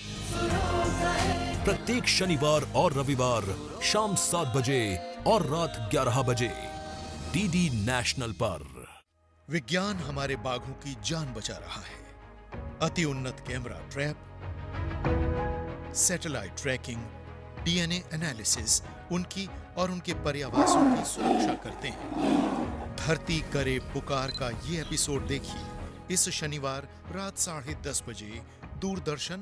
प्रत्येक शनिवार और रविवार शाम 7 बजे और रात 11 बजे डीडी नेशनल पर। विज्ञान हमारे बाघों की जान बचा रहा है। अति उन्नत camera trap, satellite trekking, DNA analysis उनकी और उनके पर्यावासों की सुरक्षा करते हैं। धरती करे पुकार का ये एपिसोड देखिए इस शनिवार रात 10:30 बजे दूरदर्शन